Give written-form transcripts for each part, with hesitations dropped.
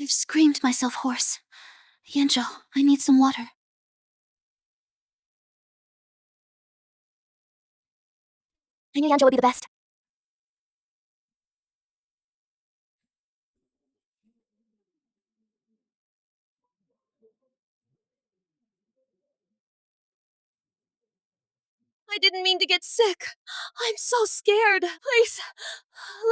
I've screamed myself hoarse. Yanzhou, I need some water. I knew Yanzhou would be the best. I didn't mean to get sick. I'm so scared. Please,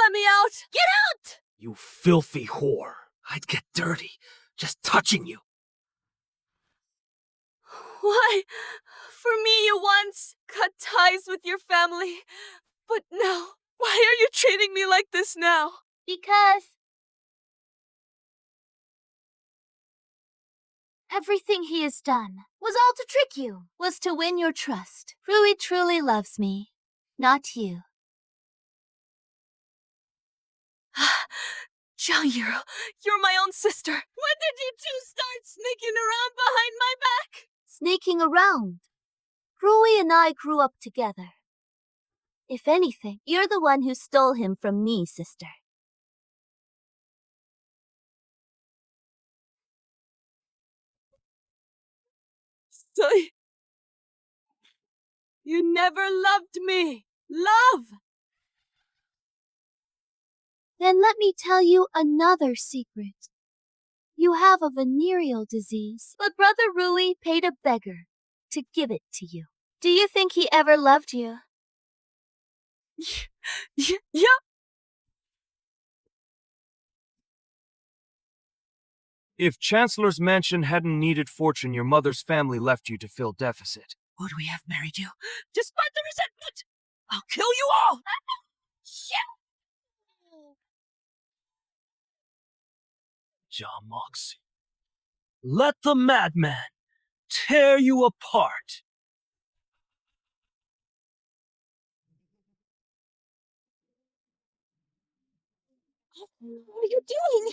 let me out. Get out! You filthy whore. I'd get dirty just touching you. Why? For me, you once cut ties with your family. But now, why are you treating me like this now? Because everything he has done was all to trick you, was to win your trust. Rui truly loves me, not you. Zhang Yiro, you're my own sister. When did you two start sneaking around behind my back? Sneaking around. Rui and I grew up together. If anything, you're the one who stole him from me, sister. So, you never loved me. Love! Then let me tell you another secret. You have a venereal disease, but Brother Rui paid a beggar to give it to you. Do you think he ever loved you? Yeah. If Chancellor's mansion hadn't needed fortune, your mother's family left you to fill deficit. Would we have married you? Despite the resentment! I'll kill you all! Jamoxi. Let the madman tear you apart. What are you doing?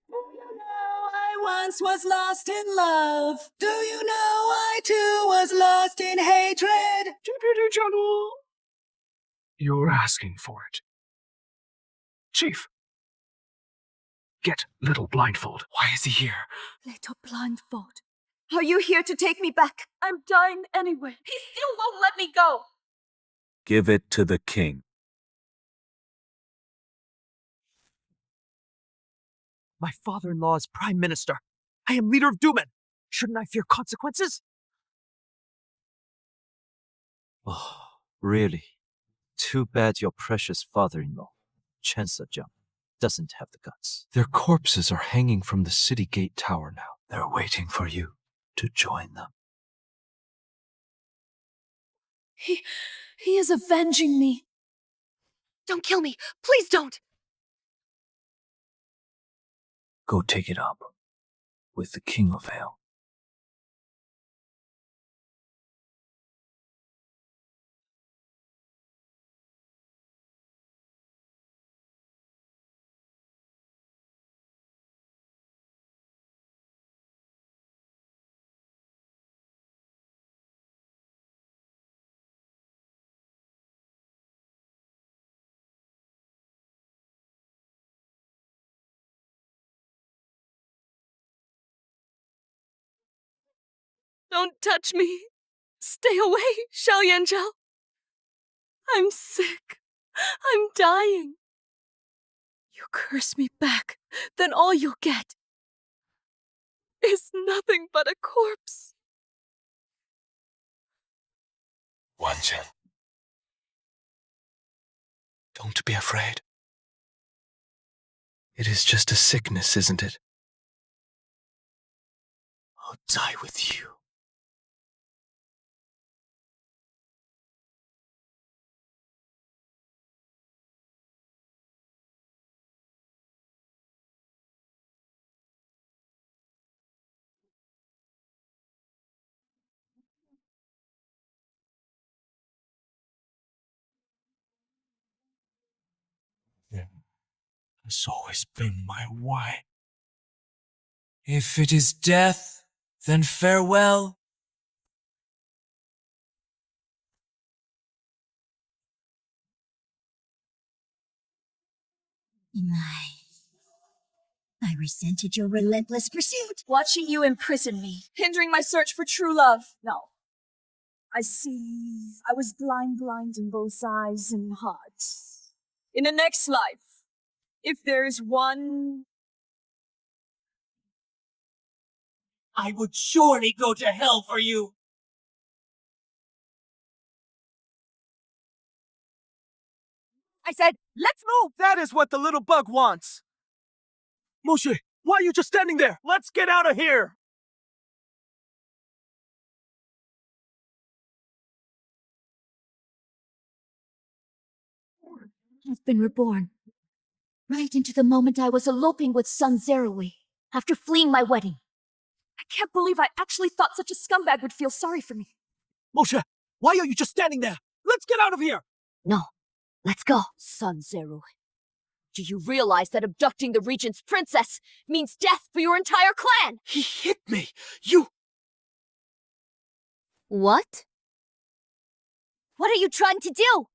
Do you know I once was lost in love? Do you know I too was lost in hatred? You're asking for it. Chief. Get Little Blindfold. Why is he here? Little Blindfold. Are you here to take me back? I'm dying anyway. He still won't let me go. Give it to the king. My father-in-law is prime minister. I am leader of Duman. Shouldn't I fear consequences? Oh, really? Too bad your precious father-in-law, chinesedrama, doesn't have the guts. Their corpses are hanging from the city gate tower now. They're waiting for you to join them. He is avenging me. Don't kill me. Please don't. Go take it up with the King of Hell. Don't touch me. Stay away, Xiao Yanzhou. I'm sick. I'm dying. You curse me back, then all you'll get is nothing but a corpse. Wanchen. Don't be afraid. It is just a sickness, isn't it? I'll die with you. has always been my wife. If it is death, then farewell. I resented your relentless pursuit. Watching you imprison me, hindering my search for true love. No. I see. I was blind in both eyes and heart. In the next life, if there's one, I would surely go to hell for you. I said, let's move! That is what the little bug wants. Moshe, why are you just standing there? Let's get out of here. I've been reborn. Right into the moment I was eloping with Sun Zerui after fleeing my wedding. I can't believe I actually thought such a scumbag would feel sorry for me. Moshe, why are you just standing there? Let's get out of here. No, let's go. Sun Zerui, do you realize that abducting the regent's princess means death for your entire clan? He hit me. You... What? What are you trying to do?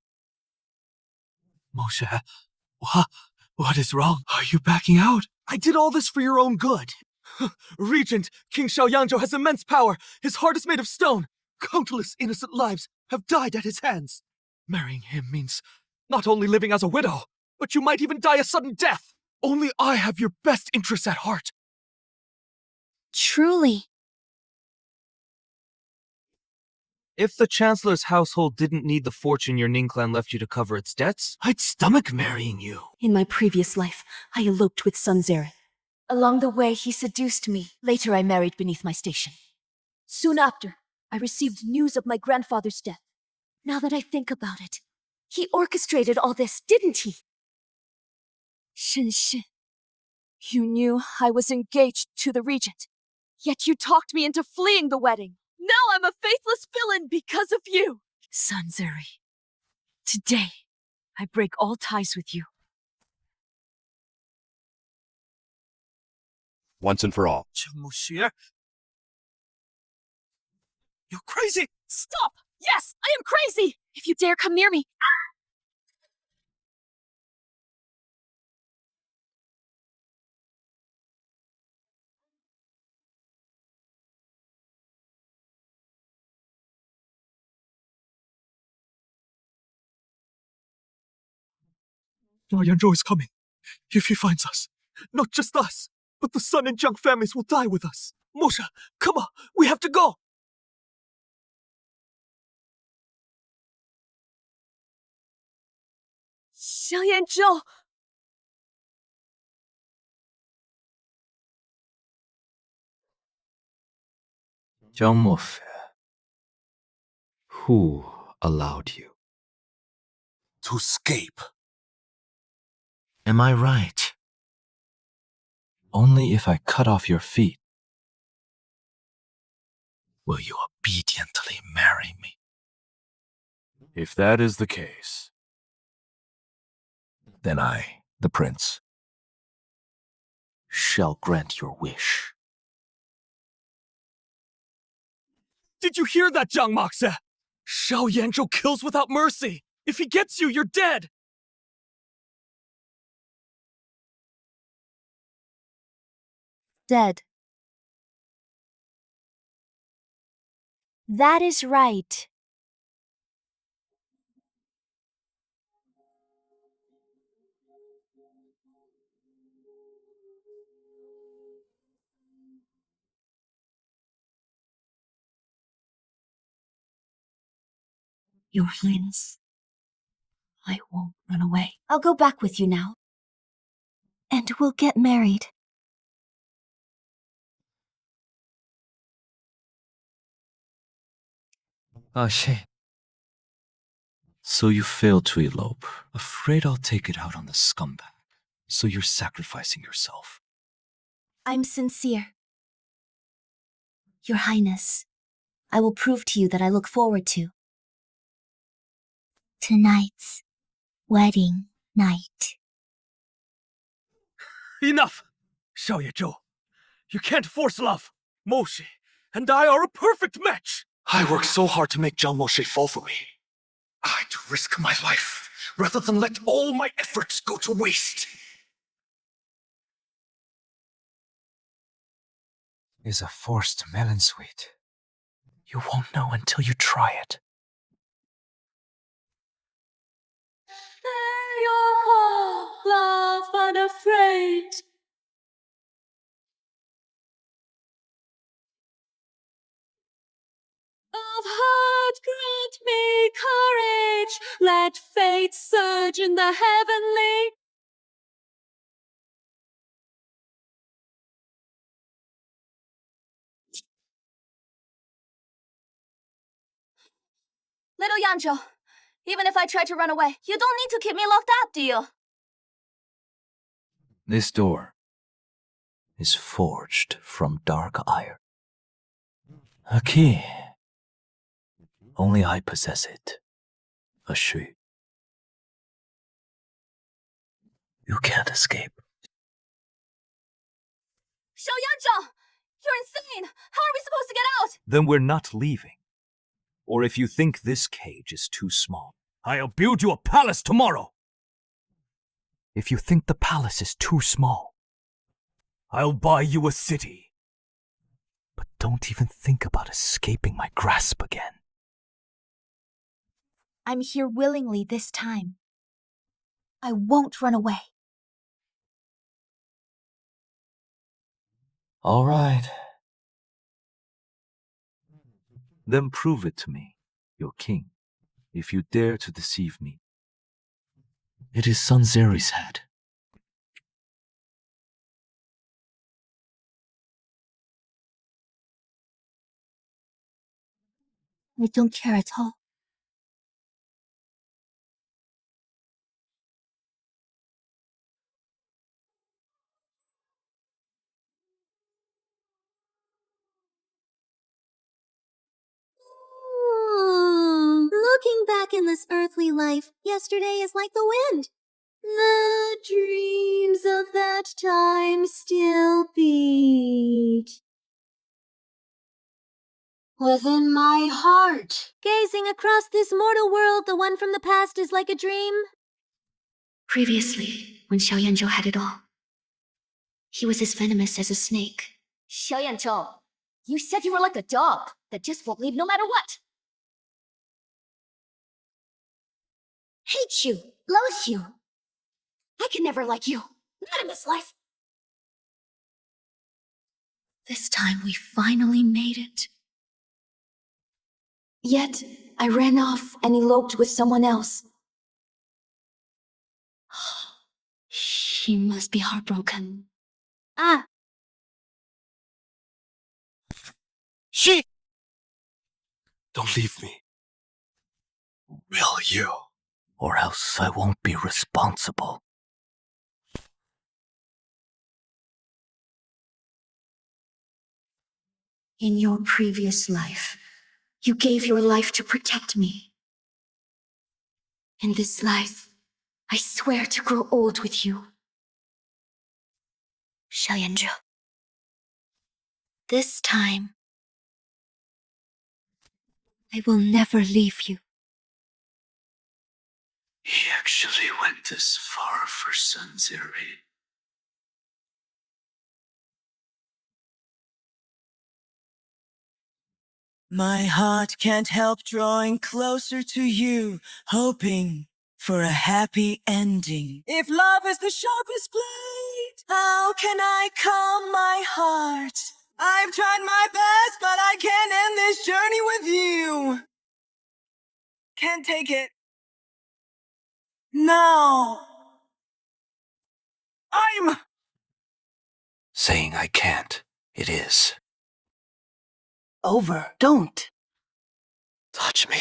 Moshe, what is wrong? Are you backing out? I did all this for your own good. Regent, King Xiaoyanzhou has immense power. His heart is made of stone. Countless innocent lives have died at his hands. Marrying him means not only living as a widow, but you might even die a sudden death. Only I have your best interests at heart. Truly. If the Chancellor's household didn't need the fortune your Ning clan left you to cover its debts, I'd stomach marrying you. In my previous life, I eloped with Sun Zerui. Along the way, he seduced me. Later, I married beneath my station. Soon after, I received news of my grandfather's death. Now that I think about it, he orchestrated all this, didn't he? Shen Shen, you knew I was engaged to the regent, yet you talked me into fleeing the wedding. Now I'm a faithless villain because of you. Sun Zerui, today, I break all ties with you. Once and for all. Moshe, you're crazy. Stop! Yes, I am crazy! If you dare come near me, Xiaoyanzhou is coming. If he finds us, not just us, but the Sun and Jiang families will die with us. Moshe, come on, we have to go. Xiaoyanzhou! Jiang Mofe, who allowed you? To escape. Am I right? Only if I cut off your feet will you obediently marry me. If that is the case, Then I, the prince, shall grant your wish. Did you hear that, Jiang Moxe? Xiaoyanzhou kills without mercy. If he gets you, you're dead. Dead. That is right. Your Highness, I won't run away. I'll go back with you now. And we'll get married. Ah, shit. So you failed to elope. Afraid I'll take it out on the scumbag. So you're sacrificing yourself. I'm sincere. Your Highness, I will prove to you that I look forward to tonight's wedding night. Enough! Xiaoye Zhou, you can't force love. Moshe and I are a perfect match. I worked so hard to make Zhang Moshe fall for me. I had to risk my life rather than let all my efforts go to waste. Is a forced melon sweet. You won't know until you try it. There your heart, love unafraid. Of heart grant me courage, let fate surge in the heavenly. Little Yanzhou, even if I try to run away, you don't need to keep me locked up, do you? This door is forged from dark iron. A key. Only I possess it. A Shui. You can't escape. Xiao Yanzhou! You're insane! How are we supposed to get out? Then we're not leaving. Or if you think this cage is too small, I'll build you a palace tomorrow. If you think the palace is too small, I'll buy you a city. But don't even think about escaping my grasp again. I'm here willingly this time. I won't run away. All right. Then prove it to me, your king, if you dare to deceive me. It is Sanzeri's head. I don't care at all. Looking back in this earthly life, yesterday is like the wind. The dreams of that time still beat within my heart. Gazing across this mortal world, the one from the past is like a dream. Previously, when Xiao Yanzhou had it all, he was as venomous as a snake. Xiao Yanzhou, you said you were like a dog that just won't leave no matter what. Hate you, loathe you. I can never like you, not in this life. This time we finally made it. Yet, I ran off and eloped with someone else. He must be heartbroken. Ah, She! Don't leave me. Will you? Or else I won't be responsible. In your previous life, you gave your life to protect me. In this life, I swear to grow old with you. Xiao Yanzhou. This time, I will never leave you. He actually went this far for Sanzeri. My heart can't help drawing closer to you, hoping for a happy ending. If love is the sharpest blade, how can I calm my heart? I've tried my best, but I can't end this journey with you. Can't take it. No. I'm... Saying I can't, it is. Over. Don't. Touch me.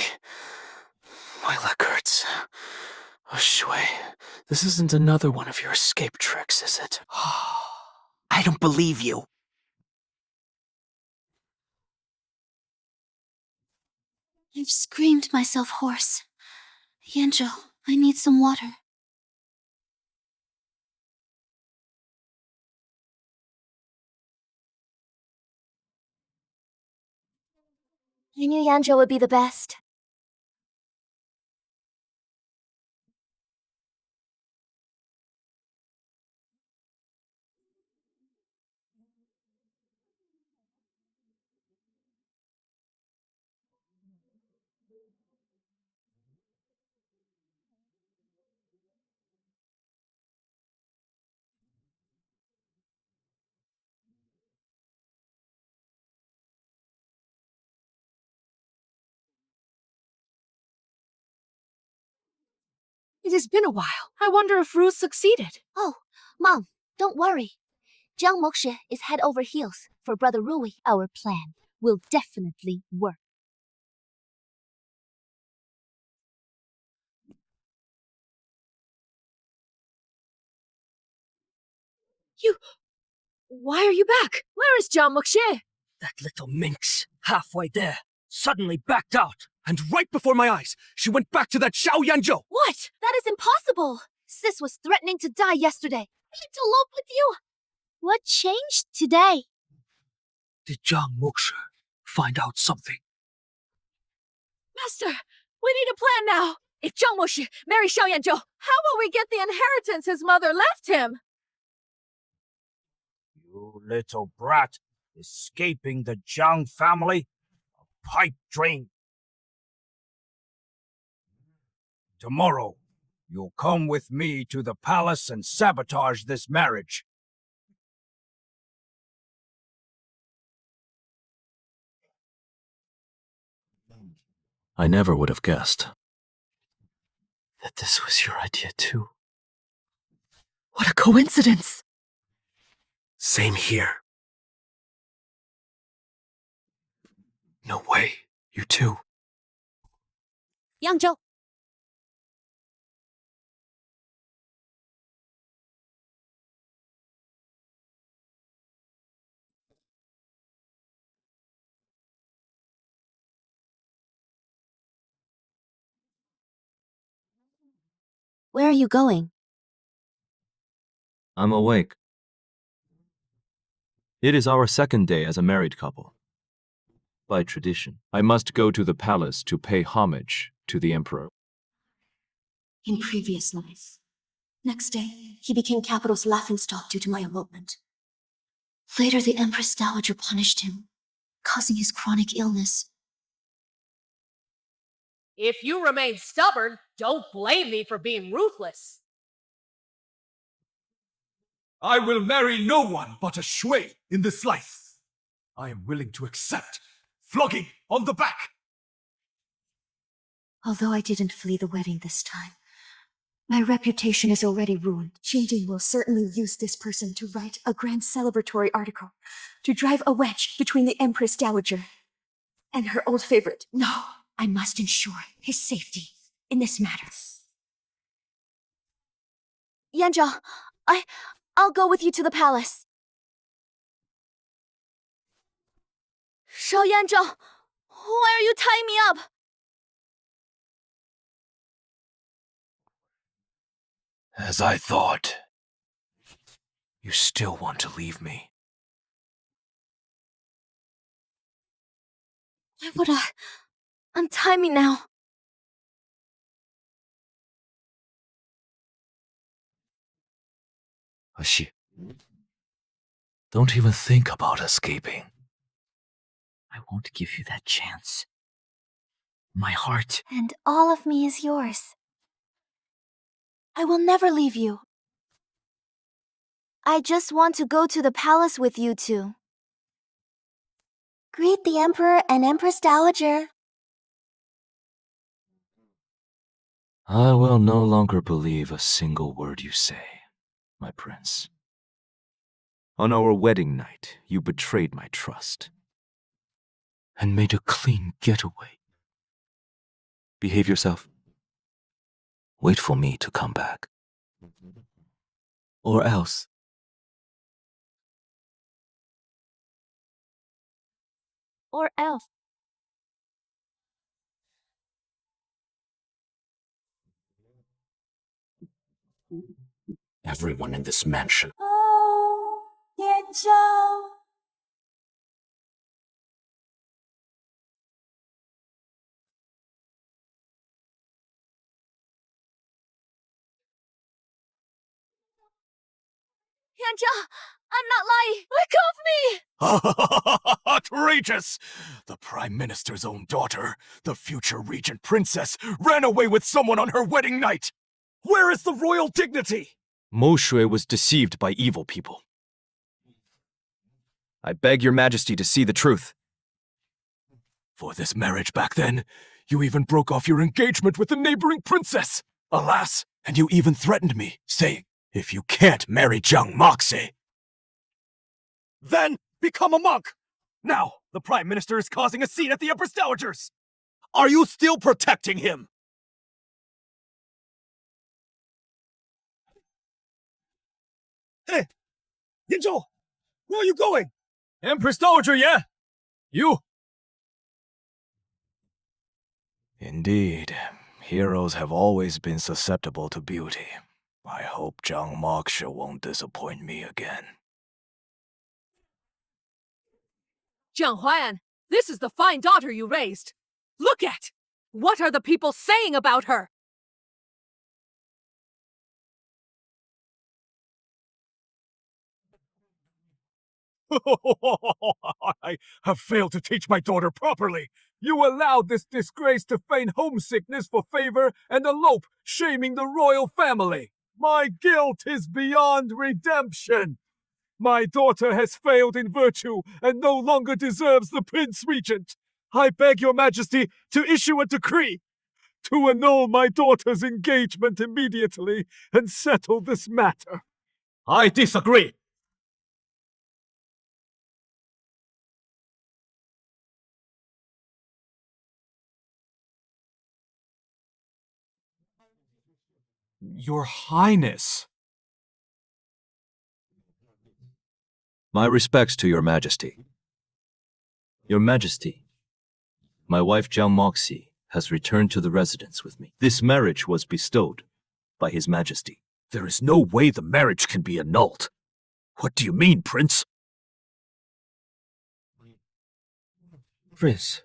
My leg hurts. Oh, Shui, this isn't another one of your escape tricks, is it? I don't believe you. I've screamed myself hoarse. Yanzhou, I need some water. I knew Yanzhou would be the best. It has been a while. I wonder if Ruth succeeded. Oh, Mom, don't worry. Jiang Mokshe is head over heels for Brother Rui. Our plan will definitely work. Why are you back? Where is Jiang Mokshe? That little minx, halfway there, suddenly backed out. And right before my eyes, she went back to that Xiao Yanzhou. What? That is impossible! Sis was threatening to die yesterday. I need to elope with you! What changed today? Did Jiang Mokshe find out something? Master, we need a plan now. If Jiang Moshi marries Xiao Yanzhou, how will we get the inheritance his mother left him? You little brat, escaping the Jiang family? A pipe dream. Tomorrow, you'll come with me to the palace and sabotage this marriage. I never would have guessed that this was your idea too. What a coincidence! Same here. No way. You too. Yangzhou. Where are you going? I'm awake. It is our second day as a married couple. By tradition, I must go to the palace to pay homage to the emperor. In previous life. Next day, he became capital's laughingstock due to my elopement. Later, the Empress Dowager punished him, causing his chronic illness. If you remain stubborn, don't blame me for being ruthless. I will marry no one but a shui in this life. I am willing to accept flogging on the back. Although I didn't flee the wedding this time, my reputation is already ruined. Qingjing will certainly use this person to write a grand celebratory article to drive a wedge between the Empress Dowager and her old favorite. No, I must ensure his safety in this matter. Yanzhou, I'll go with you to the palace. Xiao Yanzhou, why are you tying me up? As I thought. You still want to leave me. Why would I? Untie me now. Ashi, don't even think about escaping. I won't give you that chance. My heart. And all of me is yours. I will never leave you. I just want to go to the palace with you two. Greet the Emperor and Empress Dowager. I will no longer believe a single word you say, my prince. On our wedding night, you betrayed my trust and made a clean getaway. Behave yourself. Wait for me to come back. Or else. Or else. Everyone in this mansion. Oh, Yanzhou. Yanzhou, I'm not lying. Let go of me! Outrageous! The Prime Minister's own daughter, the future Regent Princess, ran away with someone on her wedding night! Where is the royal dignity? Mo Shui was deceived by evil people. I beg your majesty to see the truth. For this marriage back then, you even broke off your engagement with the neighboring princess! Alas, and you even threatened me, saying, if you can't marry Jiang Moxie, then become a monk! Now, the Prime Minister is causing a scene at the Empress Dowager's! Are you still protecting him? Hey! Yanzhou! Where are you going? Empress Dowager, yeah? You? Indeed, heroes have always been susceptible to beauty. I hope Jiang Moxie won't disappoint me again. Jiang Huan, this is the fine daughter you raised. Look at! What are the people saying about her? I have failed to teach my daughter properly. You allowed this disgrace to feign homesickness for favor and elope, shaming the royal family. My guilt is beyond redemption. My daughter has failed in virtue and no longer deserves the Prince Regent. I beg your majesty to issue a decree to annul my daughter's engagement immediately and settle this matter. I disagree. Your Highness. My respects to your majesty. Your majesty, my wife Jiang Moxie has returned to the residence with me. This marriage was bestowed by his majesty. There is no way the marriage can be annulled. What do you mean, Prince? Prince,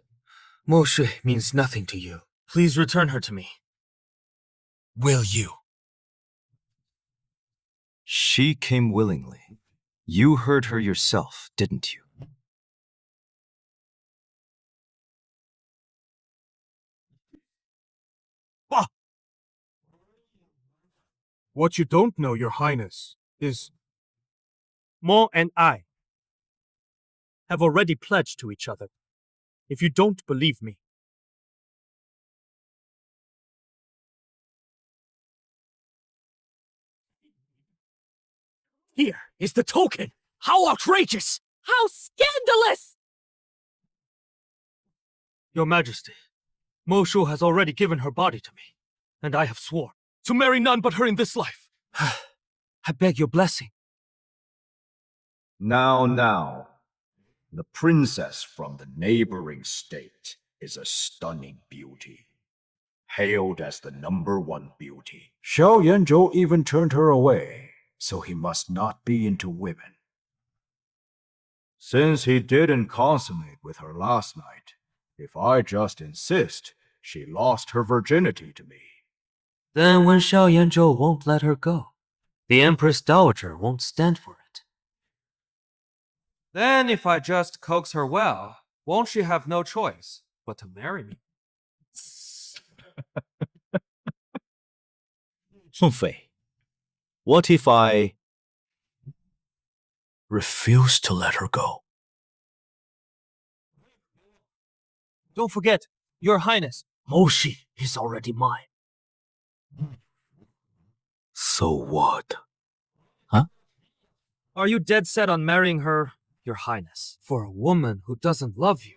Mo Shui means nothing to you. Please return her to me. Will you? She came willingly. You heard her yourself, didn't you? Bah! What you don't know, Your Highness, is Mo and I have already pledged to each other. If you don't believe me, here is the token. How outrageous! How scandalous! Your Majesty, Mo Shu has already given her body to me, and I have sworn to marry none but her in this life. I beg your blessing. Now. The princess from the neighboring state is a stunning beauty, hailed as the #1 beauty. Xiao Yanzhou even turned her away, so he must not be into women. Since he didn't consummate with her last night, if I just insist, she lost her virginity to me. Then when Xiao Yanzhou won't let her go, the Empress Dowager won't stand for it. Then if I just coax her well, won't she have no choice but to marry me? Fei, what if I Refuse to let her go. Don't forget, Your Highness, Mo Shi is already mine. So what? Are you dead set on marrying her, Your Highness, for a woman who doesn't love you?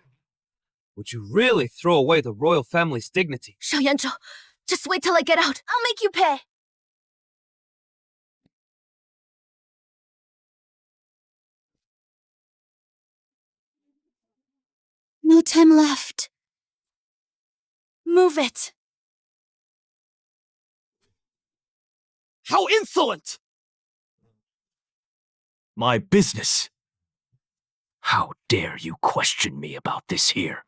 Would you really throw away the royal family's dignity? Xiao Yanzhou, just wait till I get out. I'll make you pay. No time left. Move it. How insolent! My business. How dare you question me about this here?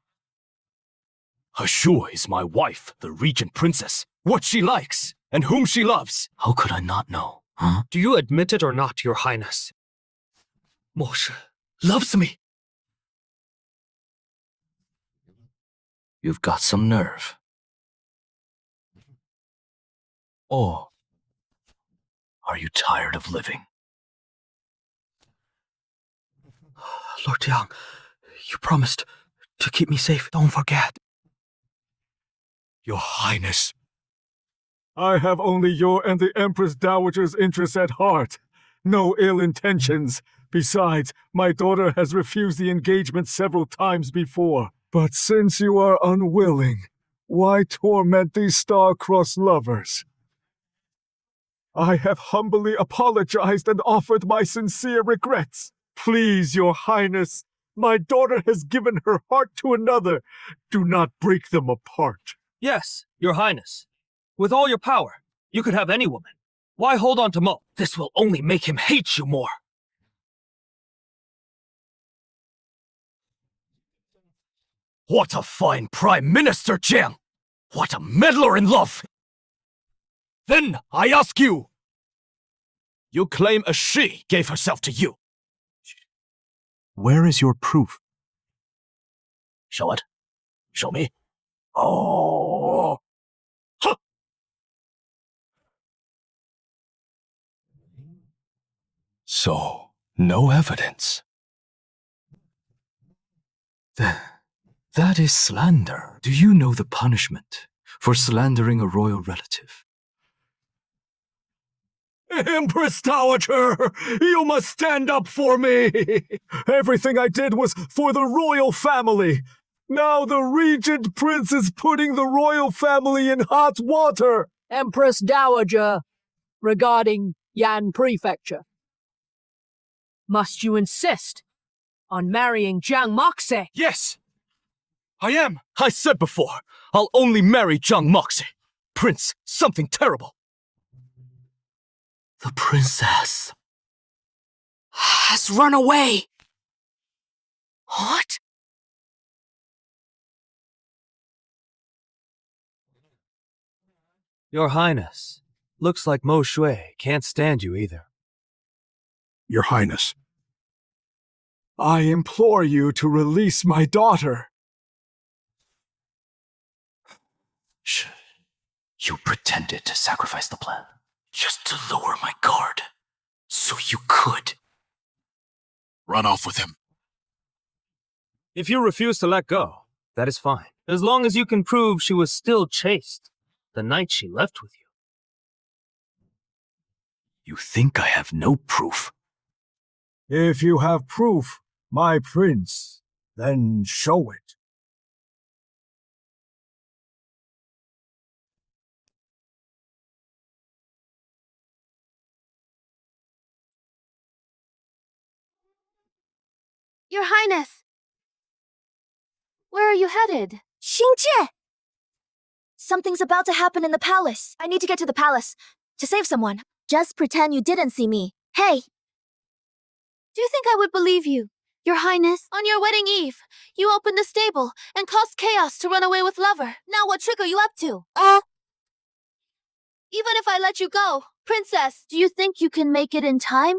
Ashua is my wife, the Regent Princess. What she likes, and whom she loves. How could I not know? Huh? Do you admit it or not, Your Highness? Moshe loves me. You've got some nerve. Or are you tired of living? Lord Jiang, you promised to keep me safe. Don't forget. Your Highness, I have only your and the Empress Dowager's interests at heart. No ill intentions. Besides, my daughter has refused the engagement several times before. But since you are unwilling, why torment these star-crossed lovers? I have humbly apologized and offered my sincere regrets. Please, Your Highness, my daughter has given her heart to another. Do not break them apart. Yes, Your Highness. With all your power, you could have any woman. Why hold on to Mo? This will only make him hate you more. What a fine Prime Minister, Jiang! What a meddler in love! Then I ask you. You claim a she gave herself to you. Where is your proof? Show it. Show me. Oh! Huh. So, no evidence. That is slander. Do you know the punishment for slandering a royal relative? Empress Dowager, you must stand up for me. Everything I did was for the royal family. Now the regent prince is putting the royal family in hot water. Empress Dowager, regarding Yan Prefecture. Must you insist on marrying Jiang Moxe? Yes, I am. I said before, I'll only marry Jiang Moxe. Prince, something terrible. The princess Has run away. What? Your Highness, looks like Mo Shui can't stand you either. Your Highness, I implore you to release my daughter. Shh. You pretended to sacrifice the plan just to lower my guard, so you could Run off with him. If you refuse to let go, that is fine. As long as you can prove she was still chaste the night she left with you. You think I have no proof? If you have proof, my prince, then show it. Your Highness! Where are you headed? Xingjie! Something's about to happen in the palace. I need to get to the palace to save someone. Just pretend you didn't see me. Hey! Do you think I would believe you? Your Highness, on your wedding eve, you opened the stable and caused chaos to run away with lover. Now what trick are you up to? Even if I let you go, Princess, do you think you can make it in time?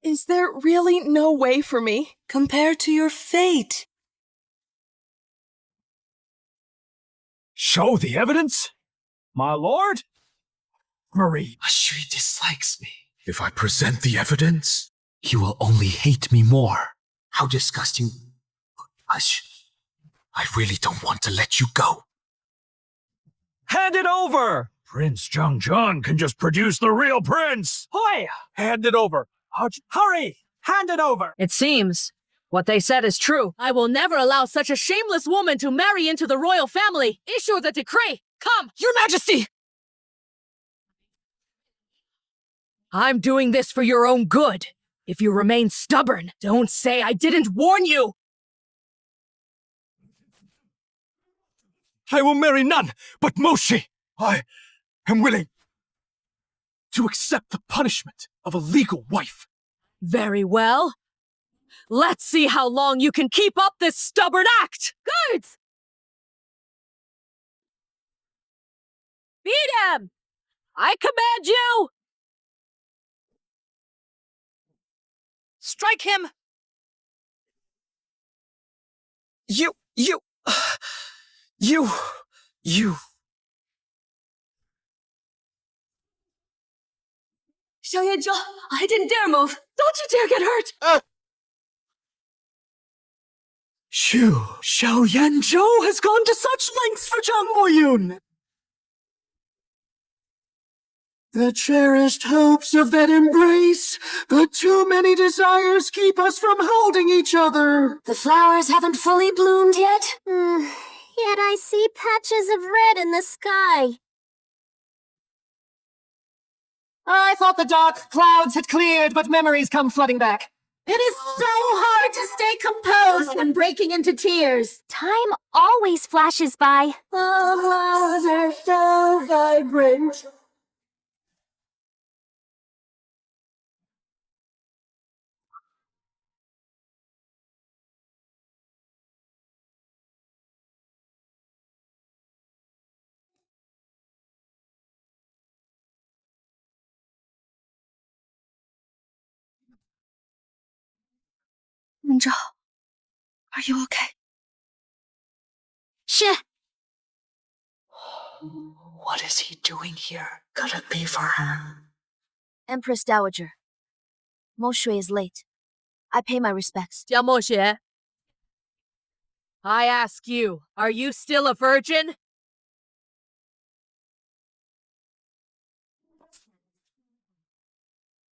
Is there really no way for me compared to your fate? Show the evidence? My lord? Hurry. She dislikes me. If I present the evidence, You will only hate me more. How disgusting. I really don't want to let you go. Hand it over! Prince Zhengzheng can just produce the real prince. Hoy! Hand it over. Hurry! Hand it over! It seems what they said is true. I will never allow such a shameless woman to marry into the royal family. Issue the decree. Come, Your Majesty! I'm doing this for your own good. If you remain stubborn, don't say I didn't warn you. I will marry none but Moshi. I am willing to accept the punishment of a legal wife. Very well. Let's see how long you can keep up this stubborn act! Guards! Beat him! I command you! Strike him! You... You... 萧炎州, I didn't dare move. Don't you dare get hurt. Shoo! Xiao Yanzhou has gone to such lengths for Zhang Moyun! The cherished hopes of that embrace, but too many desires keep us from holding each other. The flowers haven't fully bloomed yet. Yet I see patches of red in the sky. I thought the dark clouds had cleared, but memories come flooding back. It is so hard to stay composed when breaking into tears. Time always flashes by. Oh, they're so vibrant. Minzhou, are you okay? 是 What is he doing here? Could it be for her? Empress Dowager, Mo Shui is late. I pay my respects. 江墨雪, I ask you, are you still a virgin?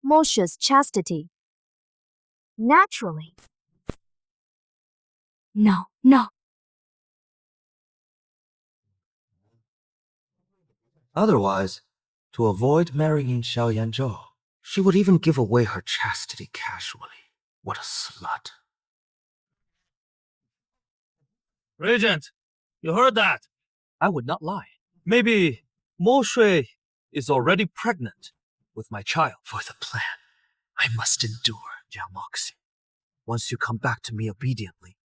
Mo Shui's chastity. Naturally. No. Otherwise, to avoid marrying Xiao Yanzhou, she would even give away her chastity casually. What a slut. Regent, you heard that? I would not lie. Maybe Mo Shui is already pregnant with my child. For the plan, I must endure, Jiang Moxie. Once you come back to me obediently,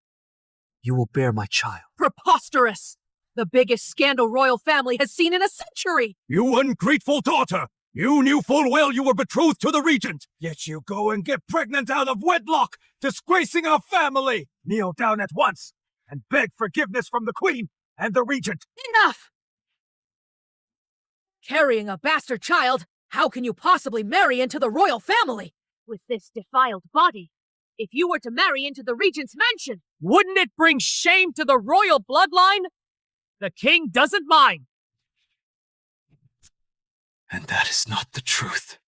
you will bear my child. Preposterous! The biggest scandal royal family has seen in a century! You ungrateful daughter! You knew full well you were betrothed to the regent, yet you go and get pregnant out of wedlock, disgracing our family! Kneel down at once and beg forgiveness from the queen and the regent. Enough! Carrying a bastard child, how can you possibly marry into the royal family? With this defiled body, if you were to marry into the regent's mansion, wouldn't it bring shame to the royal bloodline? The king doesn't mind. And that is not the truth.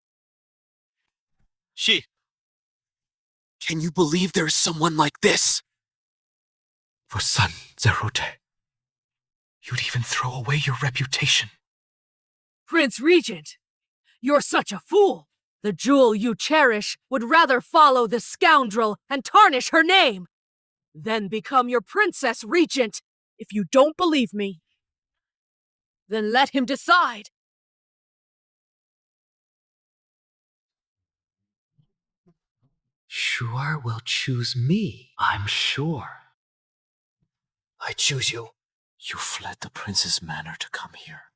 Can you believe there is someone like this? For son Zerote, you'd even throw away your reputation. Prince Regent, you're such a fool. The jewel you cherish would rather follow the scoundrel and tarnish her name than become your princess regent. If you don't believe me, then let him decide. Shu'er will choose me, I'm sure. I choose you. You fled the prince's manor to come here,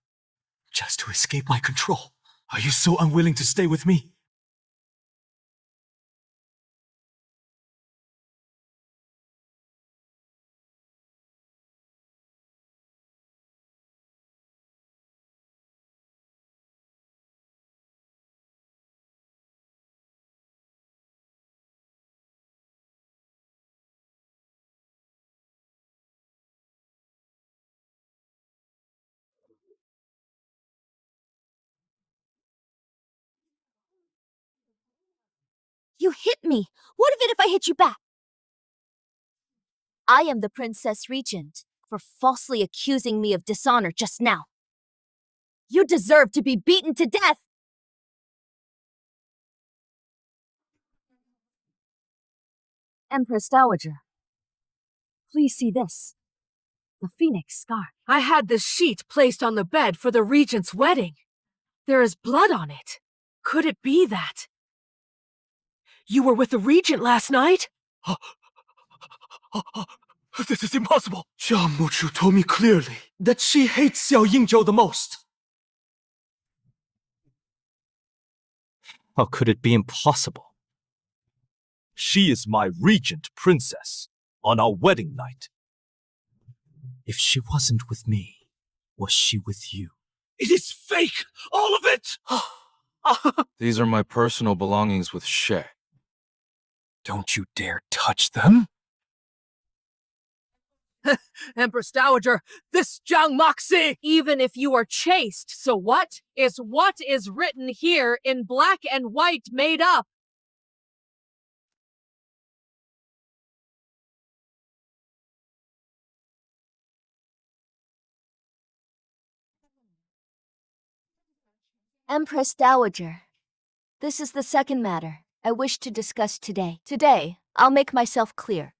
just to escape my control. Are you so unwilling to stay with me? You hit me. What of it if I hit you back? I am the Princess Regent for falsely accusing me of dishonor just now. You deserve to be beaten to death. Empress Dowager, please see this. The phoenix scar. I had this sheet placed on the bed for the regent's wedding. There is blood on it. Could it be that? You were with the regent last night? This is impossible. Jiang Muchu told me clearly that she hates Xiao Yingzhou the most. How could it be impossible? She is my regent princess on our wedding night. If she wasn't with me, was she with you? It is fake! All of it! These are my personal belongings with She. Don't you dare touch them! Empress Dowager, this Jiang Moxi! Even if you are chaste, so what is written here in black and white made up? Empress Dowager, this is the second matter I wish to discuss today. Today, I'll make myself clear.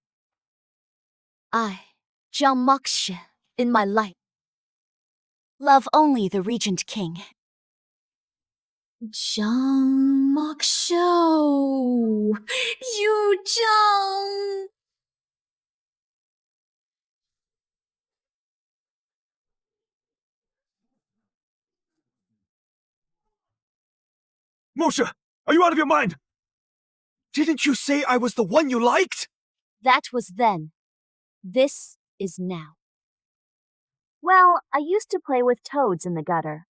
I, Jiang Moxi, in my life, love only the Regent King. Jiang Moxi, you Jiang. Moshe, are you out of your mind? Didn't you say I was the one you liked? That was then. This is now. Well, I used to play with toads in the gutter.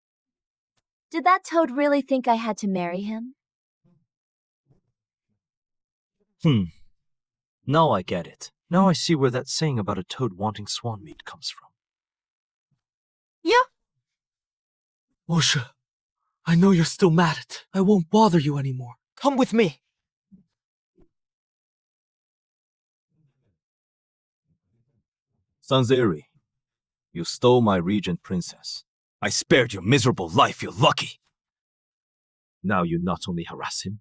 Did that toad really think I had to marry him? Now I get it. Now I see where that saying about a toad wanting swan meat comes from. Yeah. Moshe, I know you're still mad at it. I won't bother you anymore. Come with me. Sanzeri, you stole my regent princess. I spared your miserable life, you're lucky. Now you not only harass him,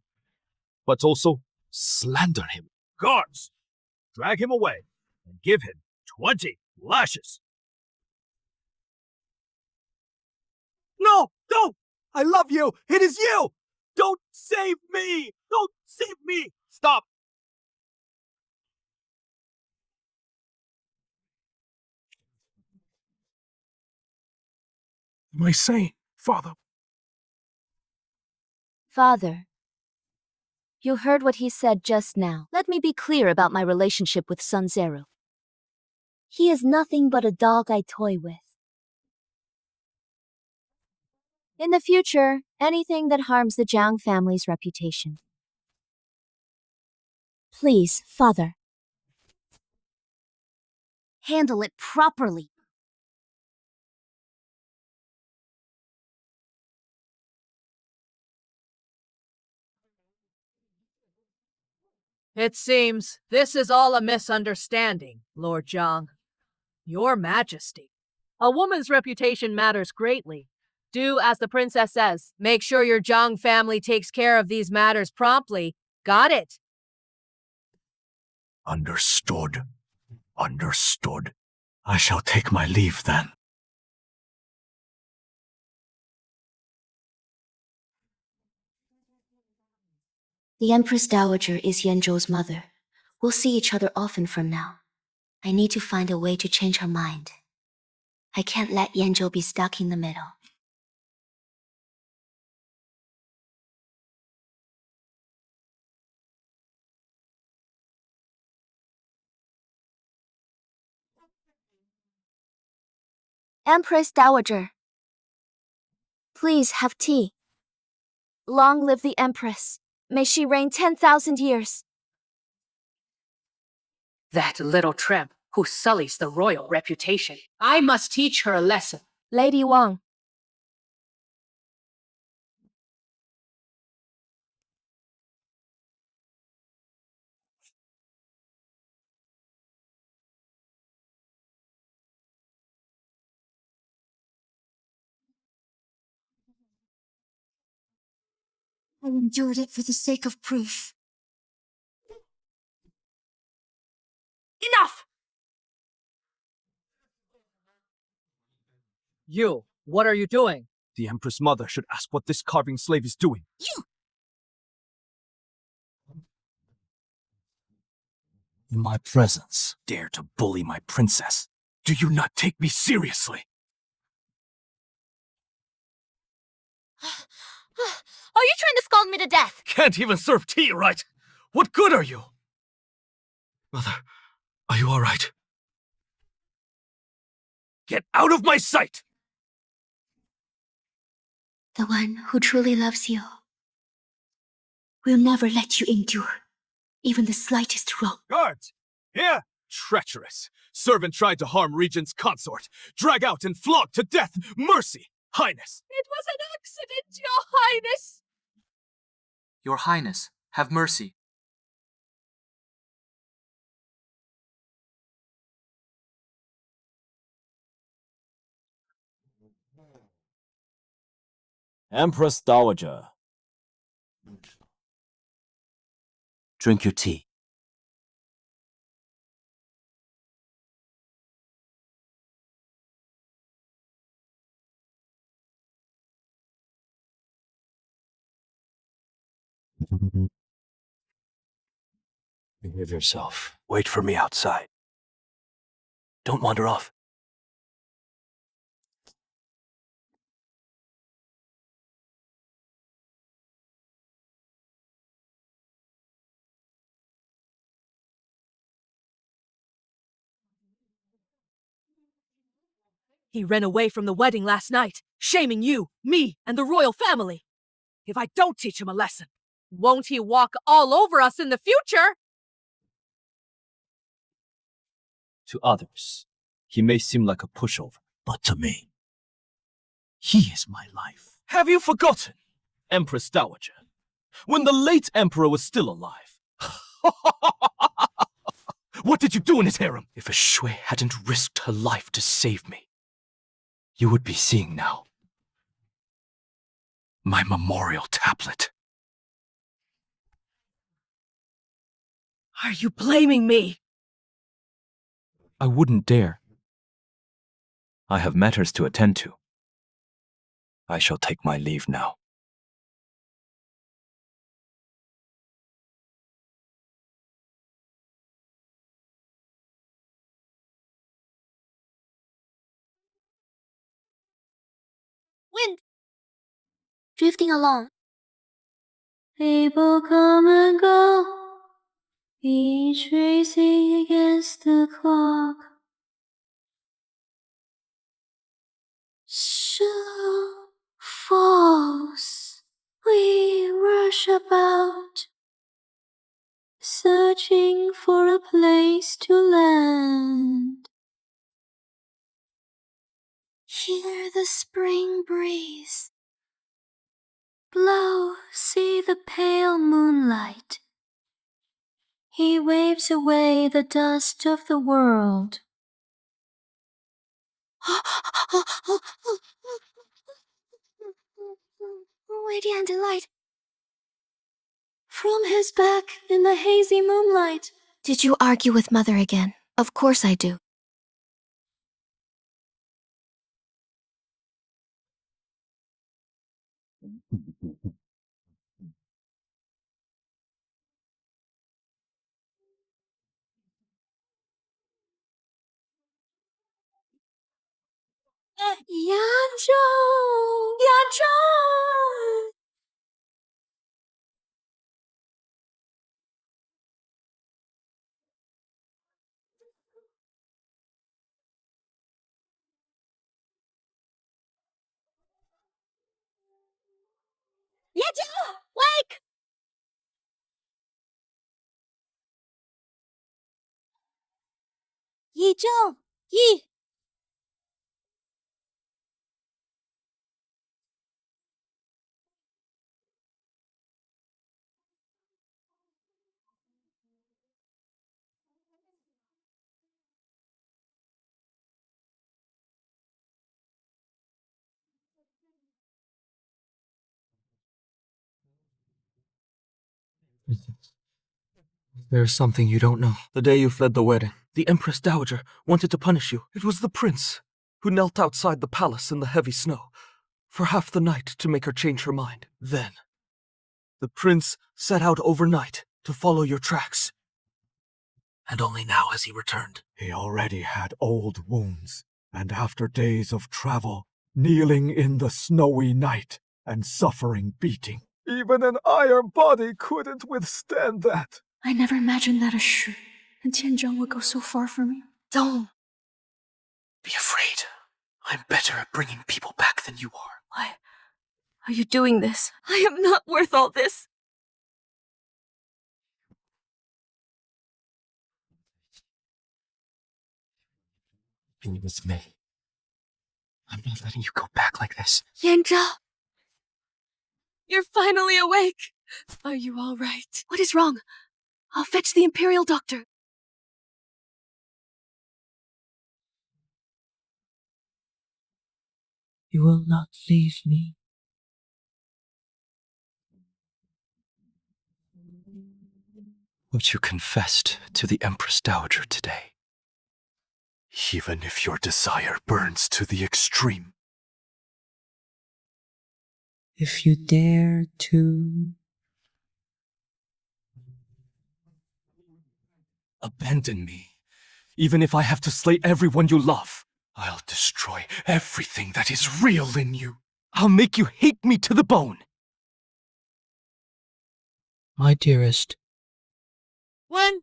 but also slander him. Guards! Drag him away and give him 20 lashes. No! Don't! I love you! It is you! Don't save me! Don't save me! Stop! Am I sane, Father? Father, you heard what he said just now. Let me be clear about my relationship with Sun Zero. He is nothing but a dog I toy with. In the future, anything that harms the Jiang family's reputation. Please, Father. Handle it properly. It seems this is all a misunderstanding, Lord Jiang. Your Majesty. A woman's reputation matters greatly. Do as the princess says. Make sure your Jiang family takes care of these matters promptly. Got it? Understood. Understood. I shall take my leave then. The Empress Dowager is Yanzhou's mother. We'll see each other often from now. I need to find a way to change her mind. I can't let Yanzhou be stuck in the middle. Empress Dowager, please have tea. Long live the Empress. May she reign 10,000 years. That little tramp who sullies the royal reputation. I must teach her a lesson. Lady Wang. I endured it for the sake of proof. Enough! You, what are you doing? The Empress Mother should ask what this carving slave is doing. In my presence, dare to bully my princess. Do you not take me seriously? Are you trying to scald me to death? Can't even serve tea right. What good are you? Mother, are you all right? Get out of my sight! The one who truly loves you will never let you endure even the slightest wrong. Guards! Here! Treacherous. Servant tried to harm Regent's consort. Drag out and flog to death. Mercy, Highness. It was an accident, Your Highness! Your Highness, have mercy. Empress Dowager. Drink your tea. Behave yourself. Wait for me outside. Don't wander off. He ran away from the wedding last night, shaming you, me, and the royal family. If I don't teach him a lesson, won't he walk all over us in the future? To others, he may seem like a pushover, but to me, he is my life. Have you forgotten, Empress Dowager, when the late Emperor was still alive? What did you do in his harem? If a Shui hadn't risked her life to save me, you would be seeing now my memorial tablet. Are you blaming me? I wouldn't dare. I have matters to attend to. I shall take my leave now. Wind! Drifting along. People come and go, each racing against the clock. Shoe falls, we rush about, searching for a place to land. Hear the spring breeze blow, see the pale moonlight. He waves away the dust of the world. Radiant light from his back in the hazy moonlight. Did you argue with Mother again? Of course I do. Yanzhou! Yanzhou! Yanzhou! Wake! Yizhou! Yi! There's something you don't know. The day you fled the wedding, the Empress Dowager wanted to punish you. It was the prince who knelt outside the palace in the heavy snow for half the night to make her change her mind. Then, the prince set out overnight to follow your tracks. and only now has he returned. He already had old wounds, and after days of travel, kneeling in the snowy night, and suffering beating, even an iron body couldn't withstand that. I never imagined that a Shu and Tianzhong would go so far for me. Don't be afraid. I'm better at bringing people back than you are. Why are you doing this? I am not worth all this. Be with me. I'm not letting you go back like this. Yanzhao! You're finally awake! Are you all right? What is wrong? I'll fetch the Imperial Doctor. You will not leave me. What you confessed to the Empress Dowager today. Even if your desire burns to the extreme. If you dare to... Abandon me. Even if I have to slay everyone you love. I'll destroy everything that is real in you. I'll make you hate me to the bone. My dearest, When?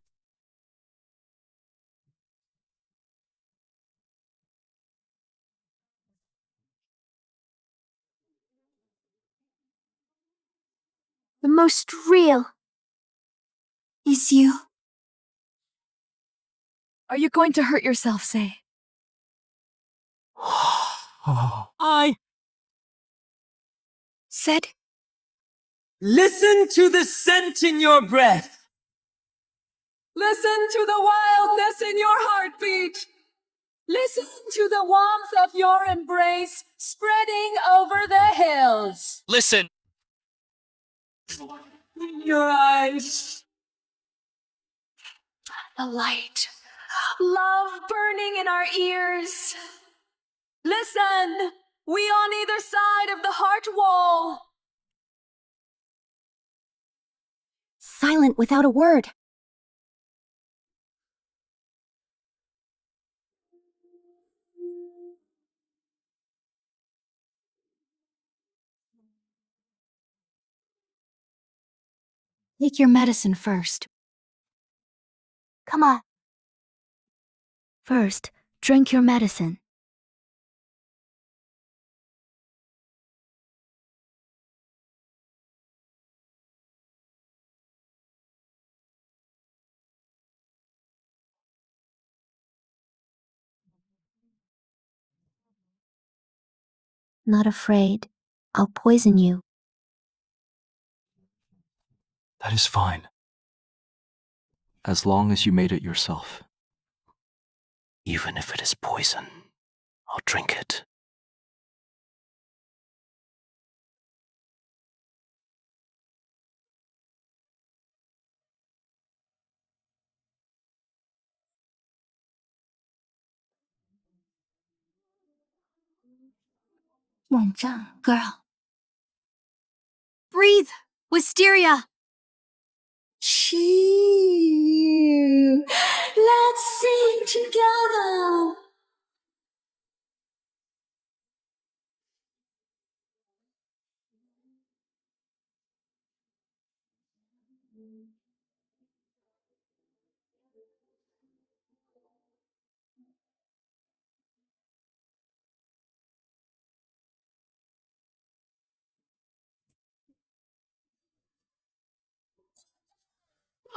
The most real is you. Are you going to hurt yourself, Say? I Said? listen to the scent in your breath. Listen to the wildness in your heartbeat. Listen to the warmth of your embrace spreading over the hills. Listen! Your eyes. The light. Love burning in our ears. Listen, we on either side of the heart wall. Silent without a word. Take your medicine first. Come on. First, drink your medicine. Not afraid. I'll poison you. That is fine. As long as you made it yourself. Even if it is poison, I'll drink it. Yanzhang, girl. Breathe! Wisteria! Shoo! Let's sing together!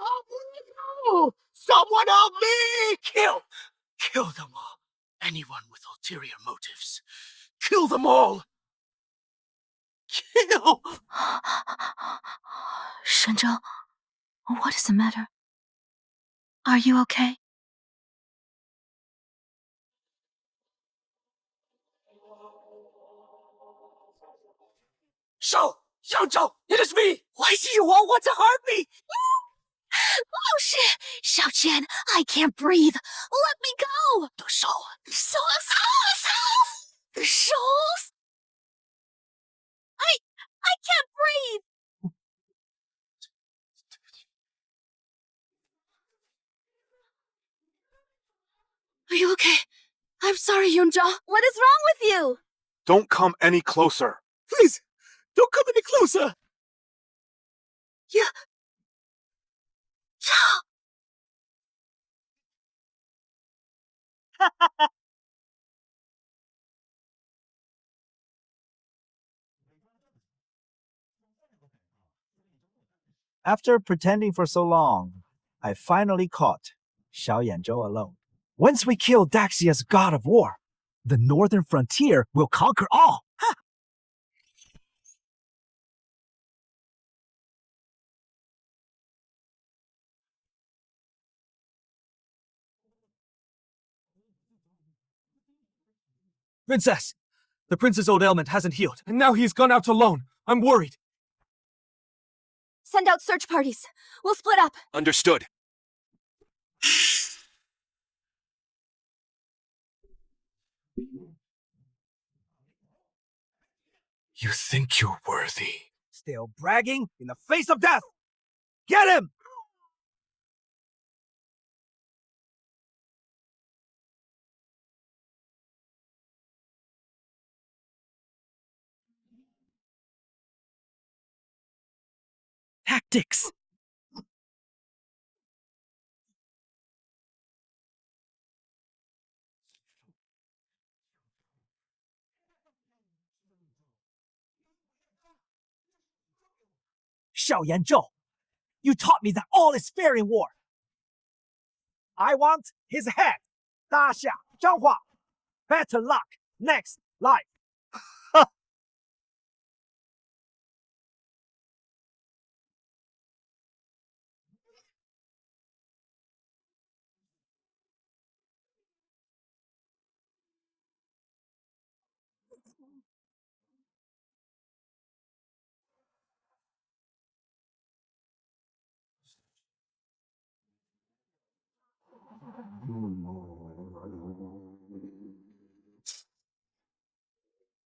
Oh, no! Someone help me! Kill them all. Anyone with ulterior motives. Kill them all! Kill! Shenzhou, what is the matter? Are you okay? Xiao, it is me! Why do you all want to harm me? Oh shit! Xiao Qian, I can't breathe! Let me go! The souls! I can't breathe! Are you okay? I'm sorry, Yunja. What is wrong with you? Don't come any closer. Please, don't come any closer! Yeah. After pretending for so long, I finally caught Xiao Yanzhou alone. Once we kill Daxia's god of war, the northern frontier will conquer all. Ha! Princess! The prince's old ailment hasn't healed, and now he's gone out alone. I'm worried. Send out search parties. We'll split up. Understood. You think you're worthy? Still bragging in the face of death! Get him! Tactics! Xiao Yanzhou, you taught me that all is fair in war. I want his head. Daxia, Zhanghua. Better luck next life.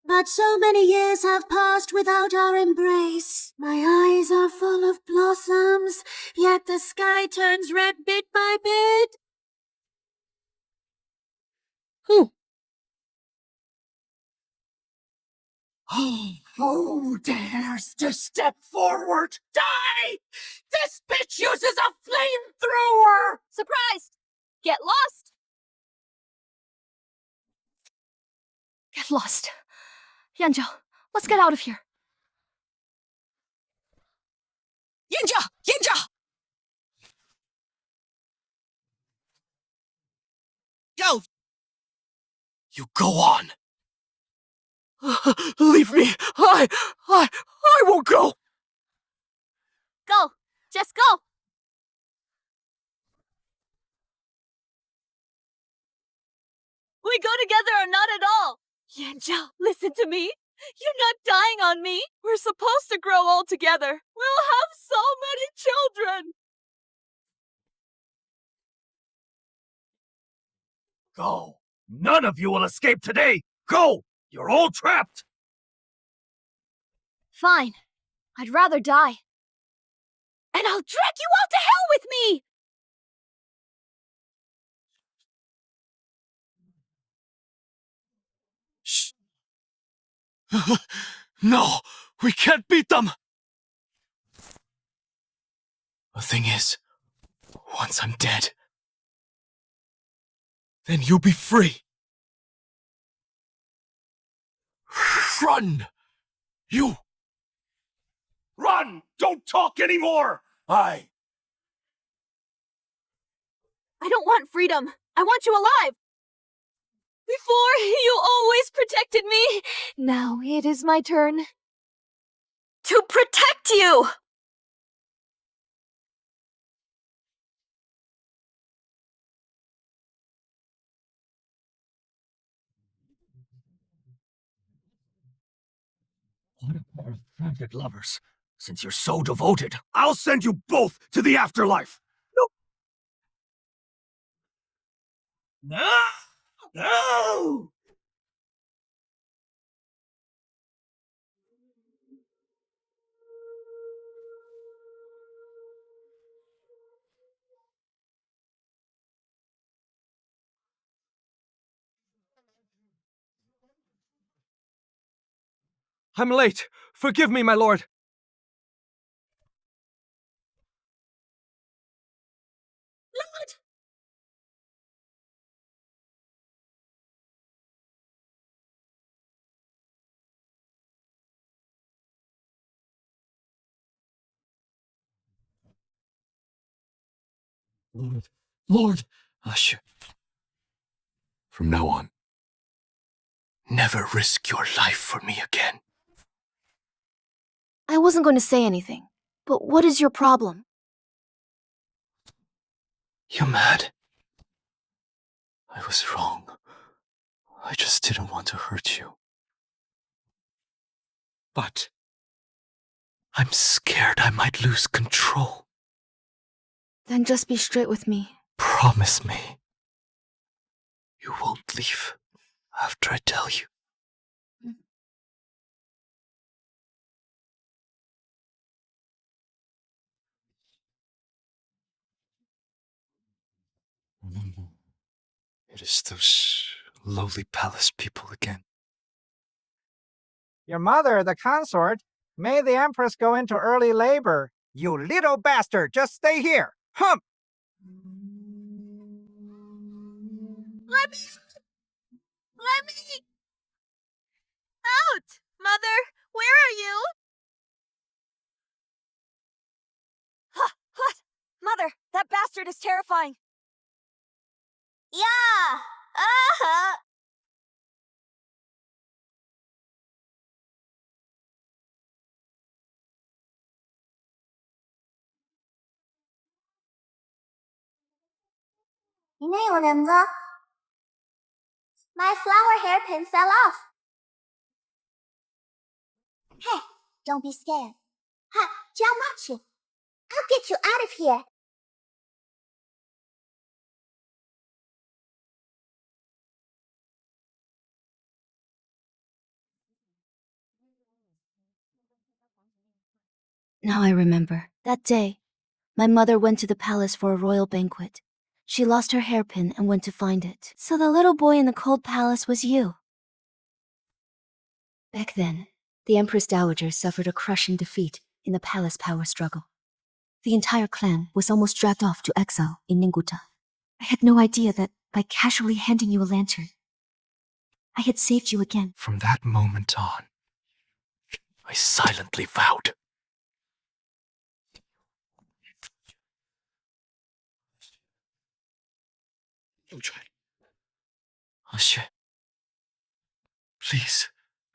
But so many years have passed without our embrace. My eyes are full of blossoms, yet the sky turns red bit by bit. Who dares to step forward? Die! This bitch uses a flamethrower! Surprised! Get lost! Get lost. Yanzhou, let's get out of here. Yinja! Yinja! Yo! You go on. Leave me! I won't go! Go! Just go! We go together or not at all! Yanzhou, listen to me. You're not dying on me. We're supposed to grow old together. We'll have so many children. Go. None of you will escape today. Go! You're all trapped! Fine. I'd rather die. And I'll drag you all to hell with me! Shh. No, we can't beat them! The thing is, once I'm dead, then you'll be free. Run! You! Run! Don't talk anymore! I don't want freedom. I want you alive. Before, you always protected me. Now it is my turn to protect you. What a pair of tragic lovers. Since you're so devoted, I'll send you both to the afterlife! No! No! I'm late. Forgive me, my lord. Lord, Lord, Usher, from now on, never risk your life for me again. I wasn't going to say anything, but what is your problem? you mad? I was wrong. I just didn't want to hurt you. But I'm scared I might lose control. Then just be straight with me. Promise me you won't leave after I tell you. It is those lowly palace people again. Your mother, the consort, made the Empress go into early labor. You little bastard, just stay here. Hump! Let me out! Mother, where are you? What? Mother, that bastard is terrifying. Yeah! Uh-huh! My flower hairpin fell off. Hey, don't be scared. Ha, Jiaomachi, I'll get you out of here. Now I remember. That day, my mother went to the palace for a royal banquet. She lost her hairpin and went to find it. So the little boy in the cold palace was you. Back then, the Empress Dowager suffered a crushing defeat in the palace power struggle. The entire clan was almost dragged off to exile in Ninguta. I had no idea that by casually handing you a lantern, I had saved you again. From that moment on, I silently vowed. Usher, please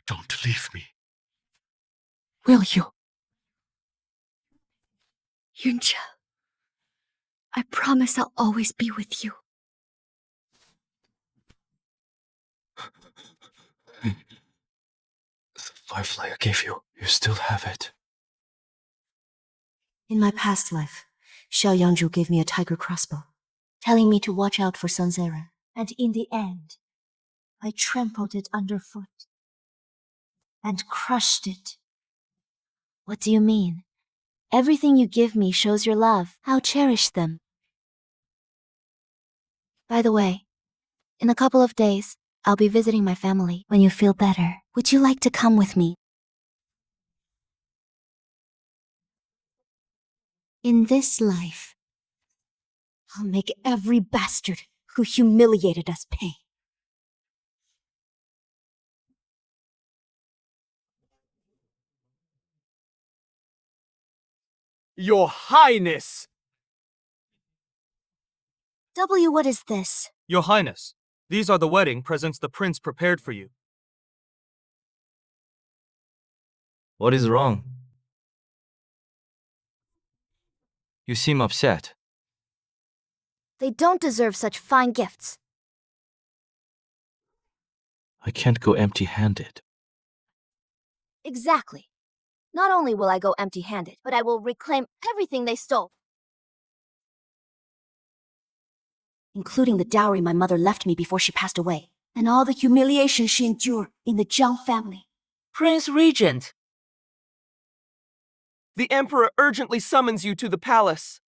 don't leave me. Will you? Yuncha, I promise I'll always be with you. The firefly I gave you, you still have it. In my past life, Xiao Yangzhu gave me a tiger crossbow, telling me to watch out for Sanzera. And in the end, I trampled it underfoot and crushed it. What do you mean? Everything you give me shows your love. I'll cherish them. By the way, in a couple of days, I'll be visiting my family. When you feel better, would you like to come with me? In this life, I'll make every bastard who humiliated us pay. Your Highness! W, what is this? Your Highness, these are the wedding presents the prince prepared for you. What is wrong? You seem upset. They don't deserve such fine gifts. I can't go empty-handed. Exactly. Not only will I go empty-handed, but I will reclaim everything they stole. Including the dowry my mother left me before she passed away, and all the humiliation she endured in the Jiang family. Prince Regent, The Emperor urgently summons you to the palace.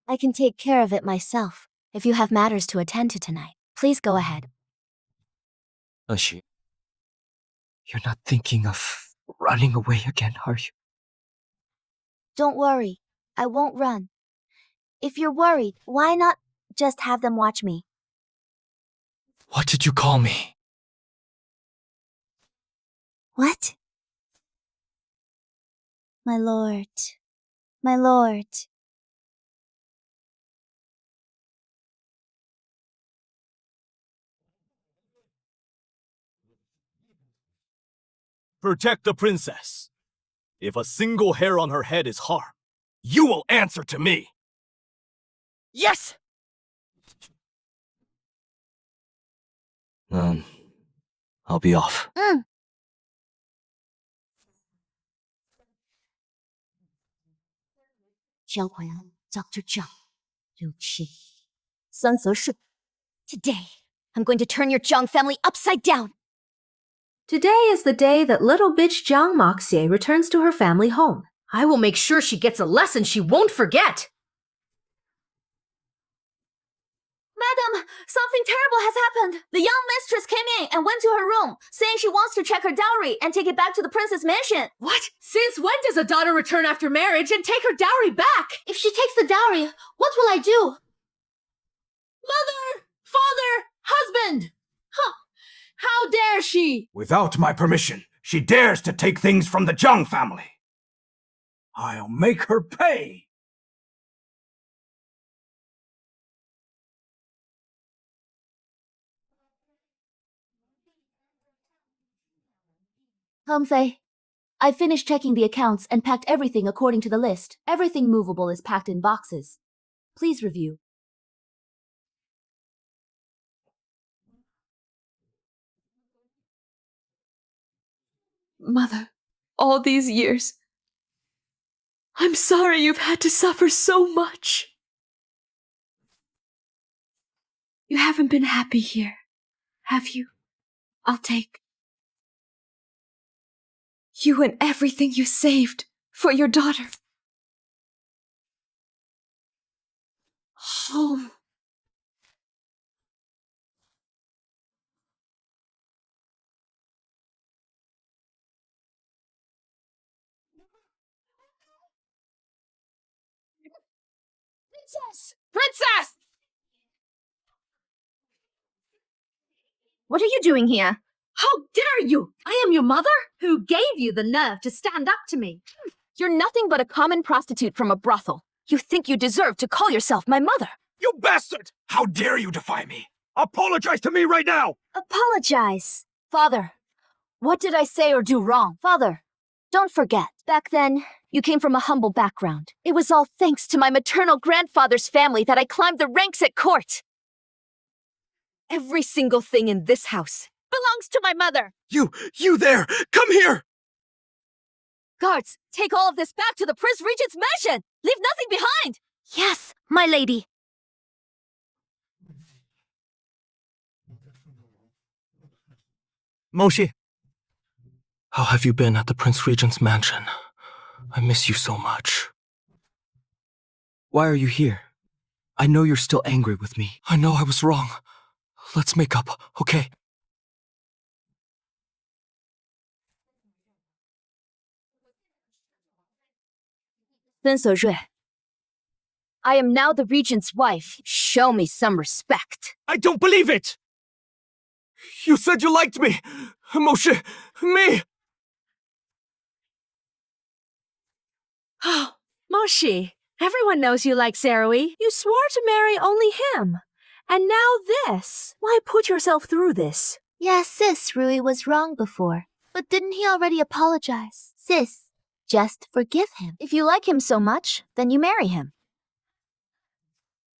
I can take care of it myself, if you have matters to attend to tonight. Please go ahead. She, you're not thinking of running away again, are you? Don't worry, I won't run. If you're worried, why not just have them watch me? What did you call me? What? My lord. My lord. Protect the princess. If a single hair on her head is harmed, you will answer to me. Yes! I'll be off. Dr. Zhang, Liu Qi, Sun Shi. Today, I'm going to turn your Zhang family upside down. Today is the day that little bitch Jiang Moxie returns to her family home. I will make sure she gets a lesson she won't forget! Madam, something terrible has happened. The young mistress came in and went to her room, saying she wants to check her dowry and take it back to the prince's mansion. What? Since when does a daughter return after marriage and take her dowry back? If she takes the dowry, what will I do? Mother! Father! Husband! Huh! How dare she? Without my permission, she dares to take things from the Zhang family. I'll make her pay. Fei, I finished checking the accounts and packed everything according to the list. Everything movable is packed in boxes. Please review. Mother, all these years, I'm sorry you've had to suffer so much. You haven't been happy here, have you? I'll take you and everything you saved for your daughter. Home. Princess! Princess! What are you doing here? How dare you! I am your mother? Who gave you the nerve to stand up to me? You're nothing but a common prostitute from a brothel. You think you deserve to call yourself my mother. You bastard! How dare you defy me? Apologize to me right now! Apologize. Father, what did I say or do wrong? Father, don't forget, back then, you came from a humble background. It was all thanks to my maternal grandfather's family that I climbed the ranks at court. Every single thing in this house belongs to my mother. You there! Come here! Guards, take all of this back to the Prince Regent's mansion! Leave nothing behind! Yes, my lady. Moshi, how have you been at the Prince Regent's mansion? I miss you so much. Why are you here? I know you're still angry with me. I know I was wrong. Let's make up, okay? Rui, I am now the regent's wife. Show me some respect. I don't believe it! You said you liked me! Moshi, me! Oh, Moshi, everyone knows you like Sarui. You swore to marry only him. And now this. Why put yourself through this? Yeah, sis, Rui was wrong before. But didn't he already apologize? Sis, just forgive him. If you like him so much, then you marry him.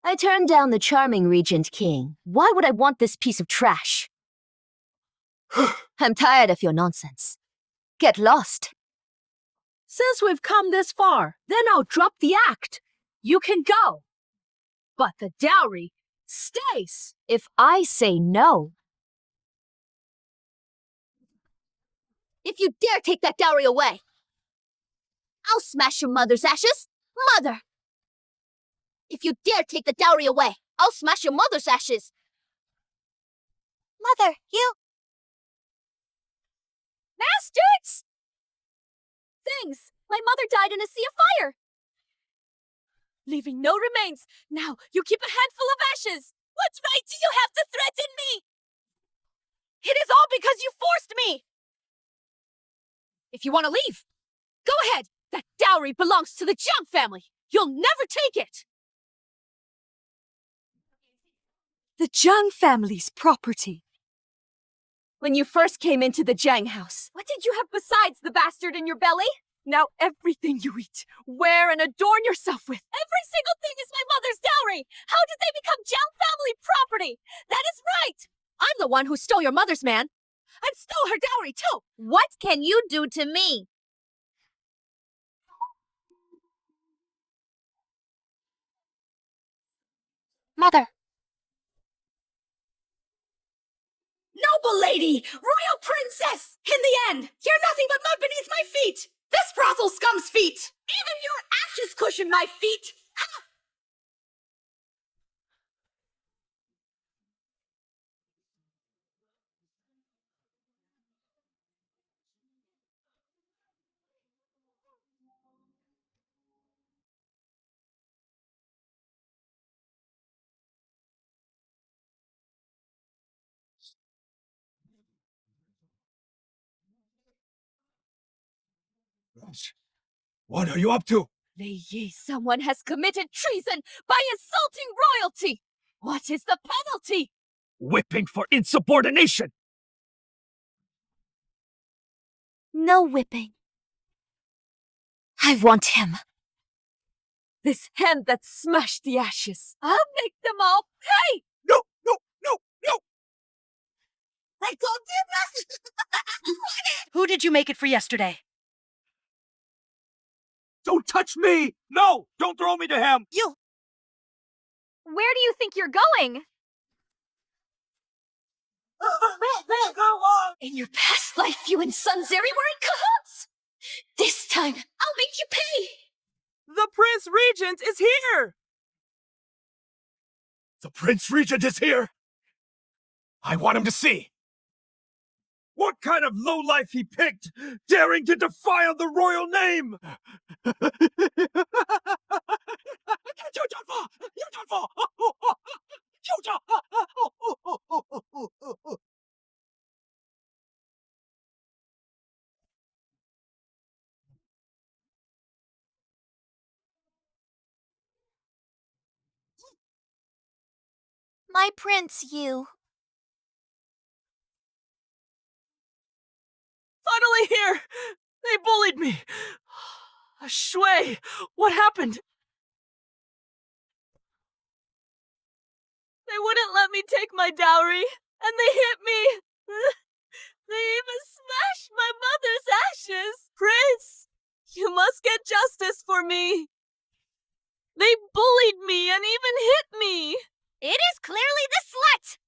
I turned down the charming Regent King. Why would I want this piece of trash? I'm tired of your nonsense. Get lost. Since we've come this far, then I'll drop the act. You can go. But the dowry stays. If I say no... If you dare take that dowry away, I'll smash your mother's ashes. Mother! If you dare take the dowry away, I'll smash your mother's ashes. Mother, you... Bastards! Things! My mother died in a sea of fire! Leaving no remains. Now you keep a handful of ashes! What right do you have to threaten me? It is all because you forced me! If you want to leave, go ahead! That dowry belongs to the Jiang family! You'll never take it! The Jiang family's property. When you first came into the Jiang house, what did you have besides the bastard in your belly? Now everything you eat, wear, and adorn yourself with, every single thing is my mother's dowry! How did they become Jiang family property? That is right! I'm the one who stole your mother's man, and stole her dowry too! What can you do to me? Mother. Noble lady! Royal princess! In the end, you're nothing but mud beneath my feet! This brothel scum's feet! Even your ashes cushion my feet! Ha! What are you up to? Lei Yi, someone has committed treason by insulting royalty! What is the penalty? Whipping for insubordination! No whipping. I want him. This hand that smashed the ashes. I'll make them all pay! No, no, no, no! I told you this! Who did you make it for yesterday? Don't touch me! No! Don't throw me to him! You! Where do you think you're going? In your past life, you and Sunzeri were in cahoots! This time, I'll make you pay! The Prince Regent is here! The Prince Regent is here! I want him to see! What kind of lowlife he picked, daring to defile the royal name! You don't fall! You don't fall! You don't! My prince, you. Finally here! They bullied me! Shui, what happened? They wouldn't let me take my dowry, and they hit me! They even smashed my mother's ashes! Prince, you must get justice for me! They bullied me and even hit me! It is clearly the slut!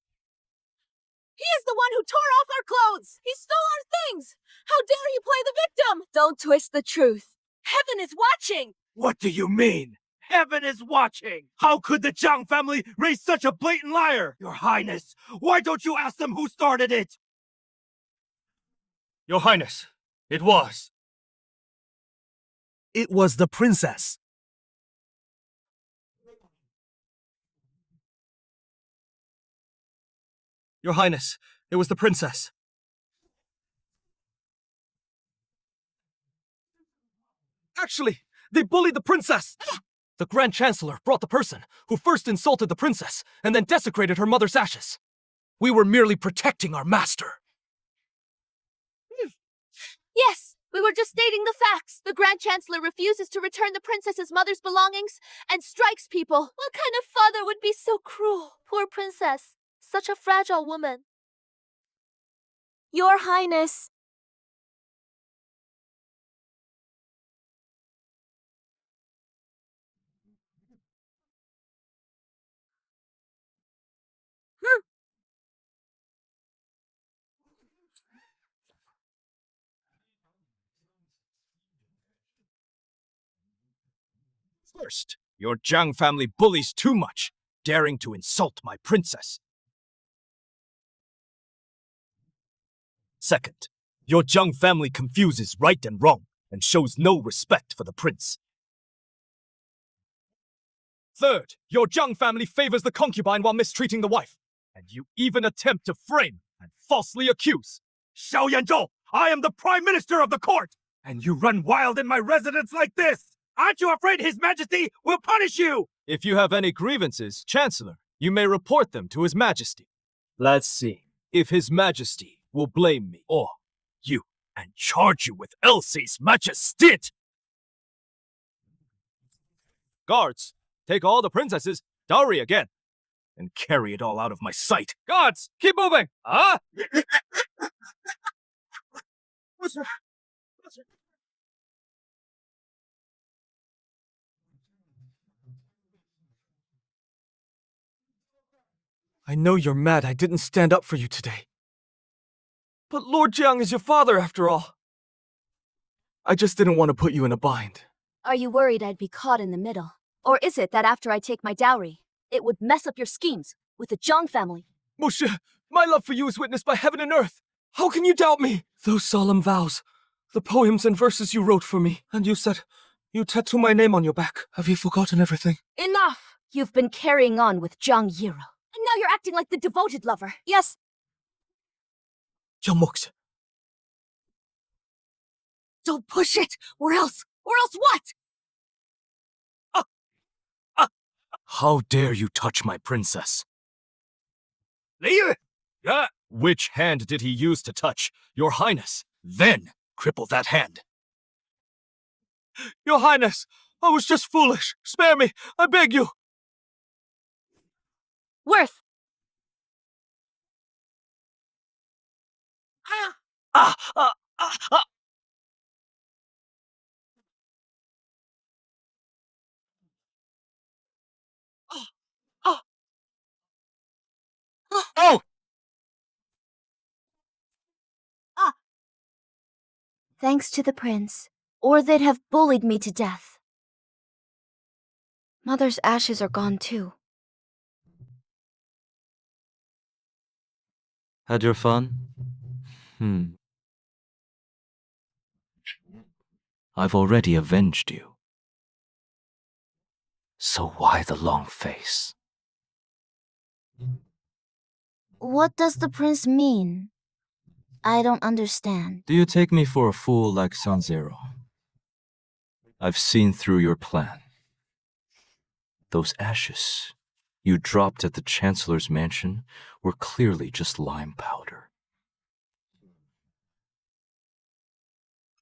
He is the one who tore off our clothes! He stole our things! How dare you play the victim! Don't twist the truth. Heaven is watching! What do you mean? Heaven is watching! How could the Jiang family raise such a blatant liar? Your Highness, why don't you ask them who started it? Your Highness, it was. It was the princess. Your Highness, it was the princess. Actually, they bullied the princess! The Grand Chancellor brought the person who first insulted the princess and then desecrated her mother's ashes. We were merely protecting our master. Yes, we were just stating the facts. The Grand Chancellor refuses to return the princess's mother's belongings and strikes people. What kind of father would be so cruel? Poor princess. Such a fragile woman. Your Highness. First, your Jiang family bullies too much, daring to insult my princess. Second, your Zhang family confuses right and wrong and shows no respect for the prince. Third, your Zhang family favors the concubine while mistreating the wife, and you even attempt to frame and falsely accuse. Xiao Yanzhou, I am the Prime Minister of the court, and you run wild in my residence like this! Aren't you afraid His Majesty will punish you? If you have any grievances, Chancellor, you may report them to His Majesty. Let's see if His Majesty will blame me or you and charge you with Elsie's majesty. Guards, take all the princesses' dowry again and carry it all out of my sight. Guards, keep moving! Huh? I know you're mad I didn't stand up for you today. But Lord Jiang is your father, after all. I just didn't want to put you in a bind. Are you worried I'd be caught in the middle? Or is it that after I take my dowry, it would mess up your schemes with the Zhang family? Monsieur, my love for you is witnessed by heaven and earth. How can you doubt me? Those solemn vows, the poems and verses you wrote for me, and you said you tattoo my name on your back. Have you forgotten everything? Enough! You've been carrying on with Zhang Yiro, and now you're acting like the devoted lover. Yes. Zhang Moxie. Don't push it, or else what? How dare you touch my princess? Which hand did he use to touch, Your Highness? Then cripple that hand. Your Highness, I was just foolish. Spare me, I beg you. Worth! Ah! Ah! Ah! Ah! Oh! Thanks to the prince, or they'd have bullied me to death. Mother's ashes are gone too. Had your fun? I've already avenged you. So why the long face? What does the prince mean? I don't understand. Do you take me for a fool like Sanzero? I've seen through your plan. Those ashes you dropped at the Chancellor's mansion were clearly just lime powder.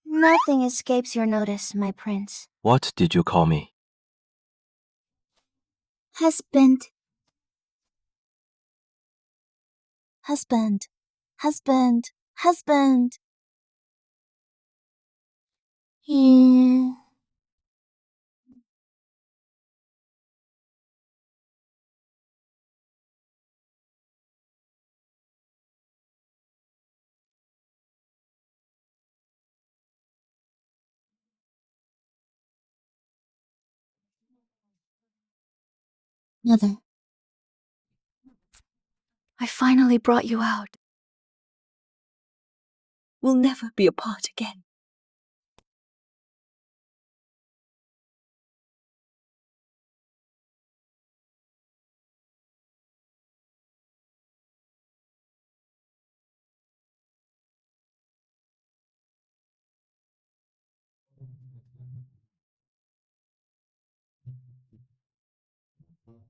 Nothing escapes your notice, my prince. What did you call me? Husband. Husband. Husband. Husband. Mother. I finally brought you out. We'll never be apart again.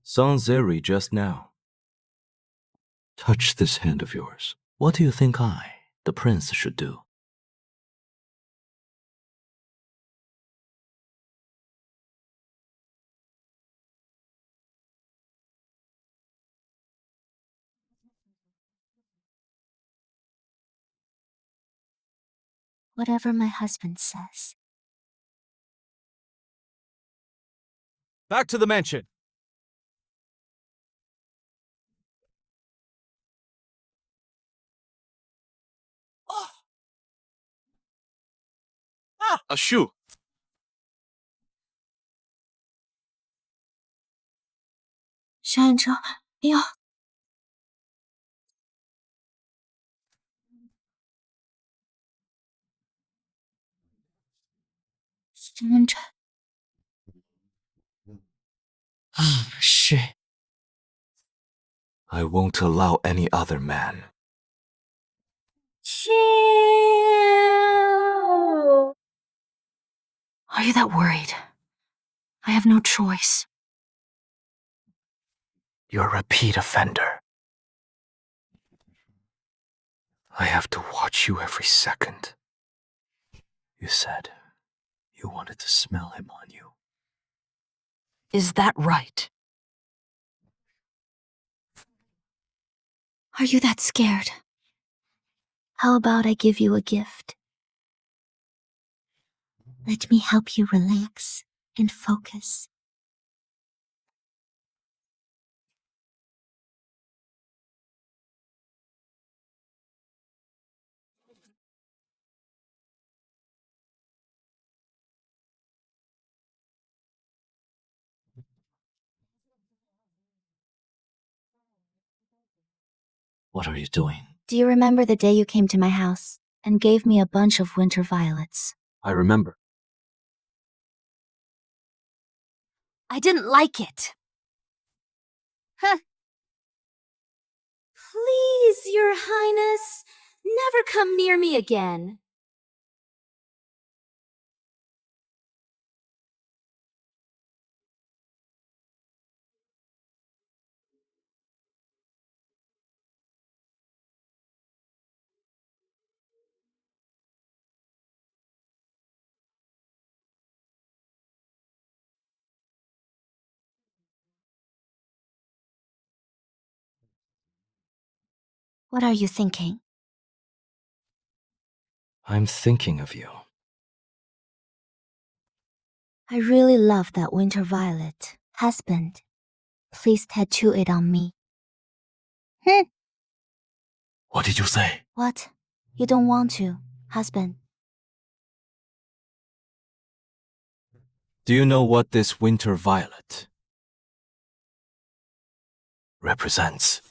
Sanzeri just now. Touch this hand of yours. What do you think I, the prince, should do? Whatever my husband says. Back to the mansion. A shoe. Shit. I won't allow any other man. Are you that worried? I have no choice. You're a repeat offender. I have to watch you every second. You said you wanted to smell him on you. Is that right? Are you that scared? How about I give you a gift? Let me help you relax and focus. What are you doing? Do you remember the day you came to my house and gave me a bunch of winter violets? I remember. I didn't like it. Please, Your Highness, never come near me again. What are you thinking? I'm thinking of you. I really love that winter violet. Husband, please tattoo it on me. What did you say? What? You don't want to, husband? Do you know what this winter violet represents?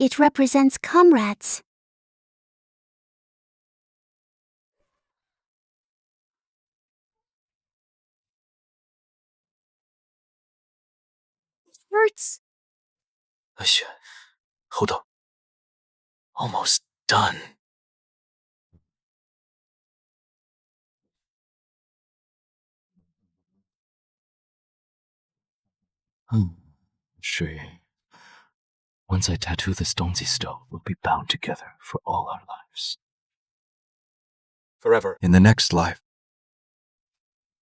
It represents comrades. It hurts. Hold on. Almost done. Sure. Once I tattoo this Donzi stone, we'll be bound together for all our lives. Forever. In the next life,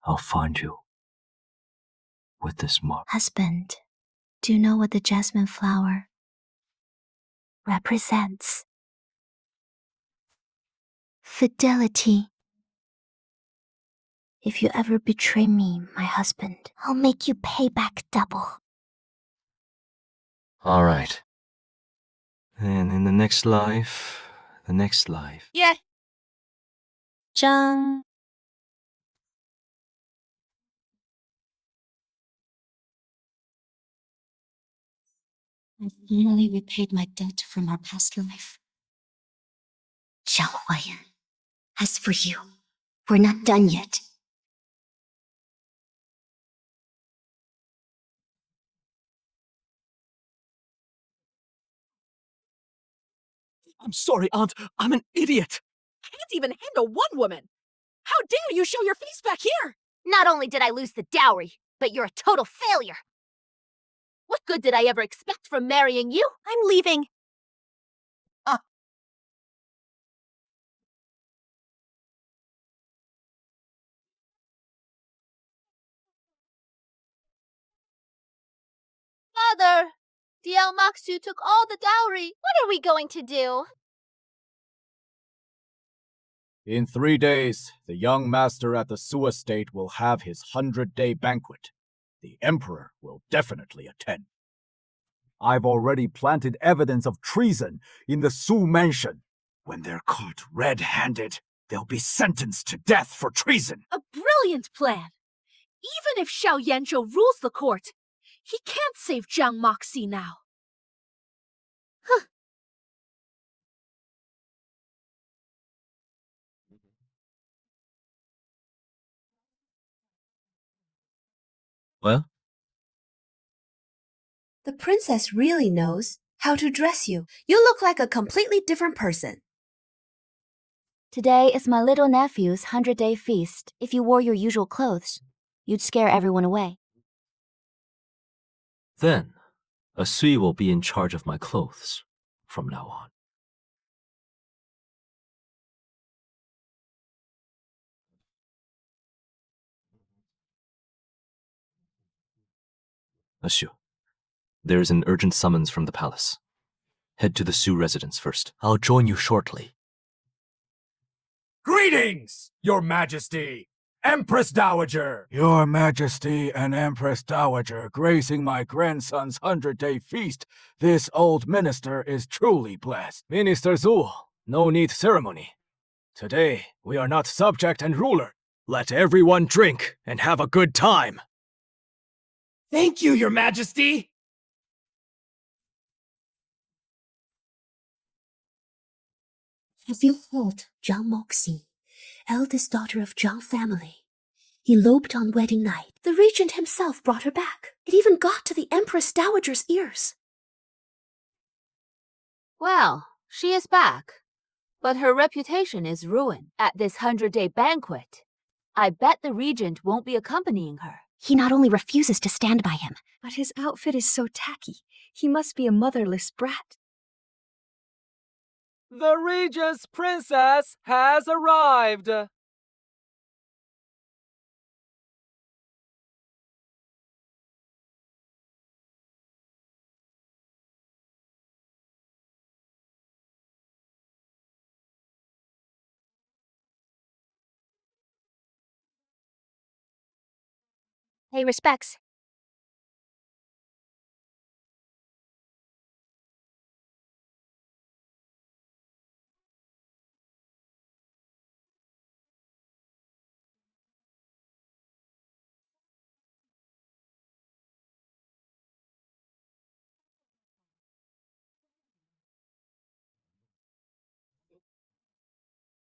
I'll find you with this mark. Husband, do you know what the jasmine flower represents? Fidelity. If you ever betray me, my husband, I'll make you pay back double. All right. And in the next life, Yeah. Zhang. I finally repaid my debt from our past life. Zhang Huayan, as for you, we're not done yet. I'm sorry, Aunt. I'm an idiot. Can't even handle one woman. How dare you show your face back here? Not only did I lose the dowry, but you're a total failure. What good did I ever expect from marrying you? I'm leaving. Father, Maksu took all the dowry. What are we going to do? In 3 days, the young master at the Su estate will have his 100-day banquet. The emperor will definitely attend. I've already planted evidence of treason in the Su mansion. When they're caught red-handed, they'll be sentenced to death for treason. A brilliant plan. Even if Xiao Yanzhou rules the court, he can't save Jiang Moxi now. Well, The princess really knows how to dress you. You look like a completely different person. Today is my little nephew's 100-day feast. If you wore your usual clothes, you'd scare everyone away. then, a Sui will be in charge of my clothes from now on. Monsieur, there is an urgent summons from the palace. Head to the Sue residence first. I'll join you shortly. Greetings, Your Majesty! Empress Dowager! Your Majesty and Empress Dowager gracing my grandson's 100-day feast. This old minister is truly blessed. Minister Zhu, no need ceremony. Today, we are not subject and ruler. Let everyone drink and have a good time. Thank you, Your Majesty! Have you heard Zhang Moxie, eldest daughter of Zhang family? Eloped on wedding night. The regent himself brought her back. It even got to the Empress Dowager's ears. Well, she is back. But her reputation is ruined at this 100-day banquet. I bet the regent won't be accompanying her. He not only refuses to stand by him, but his outfit is so tacky. He must be a motherless brat. The Regent's princess has arrived! Pay respects.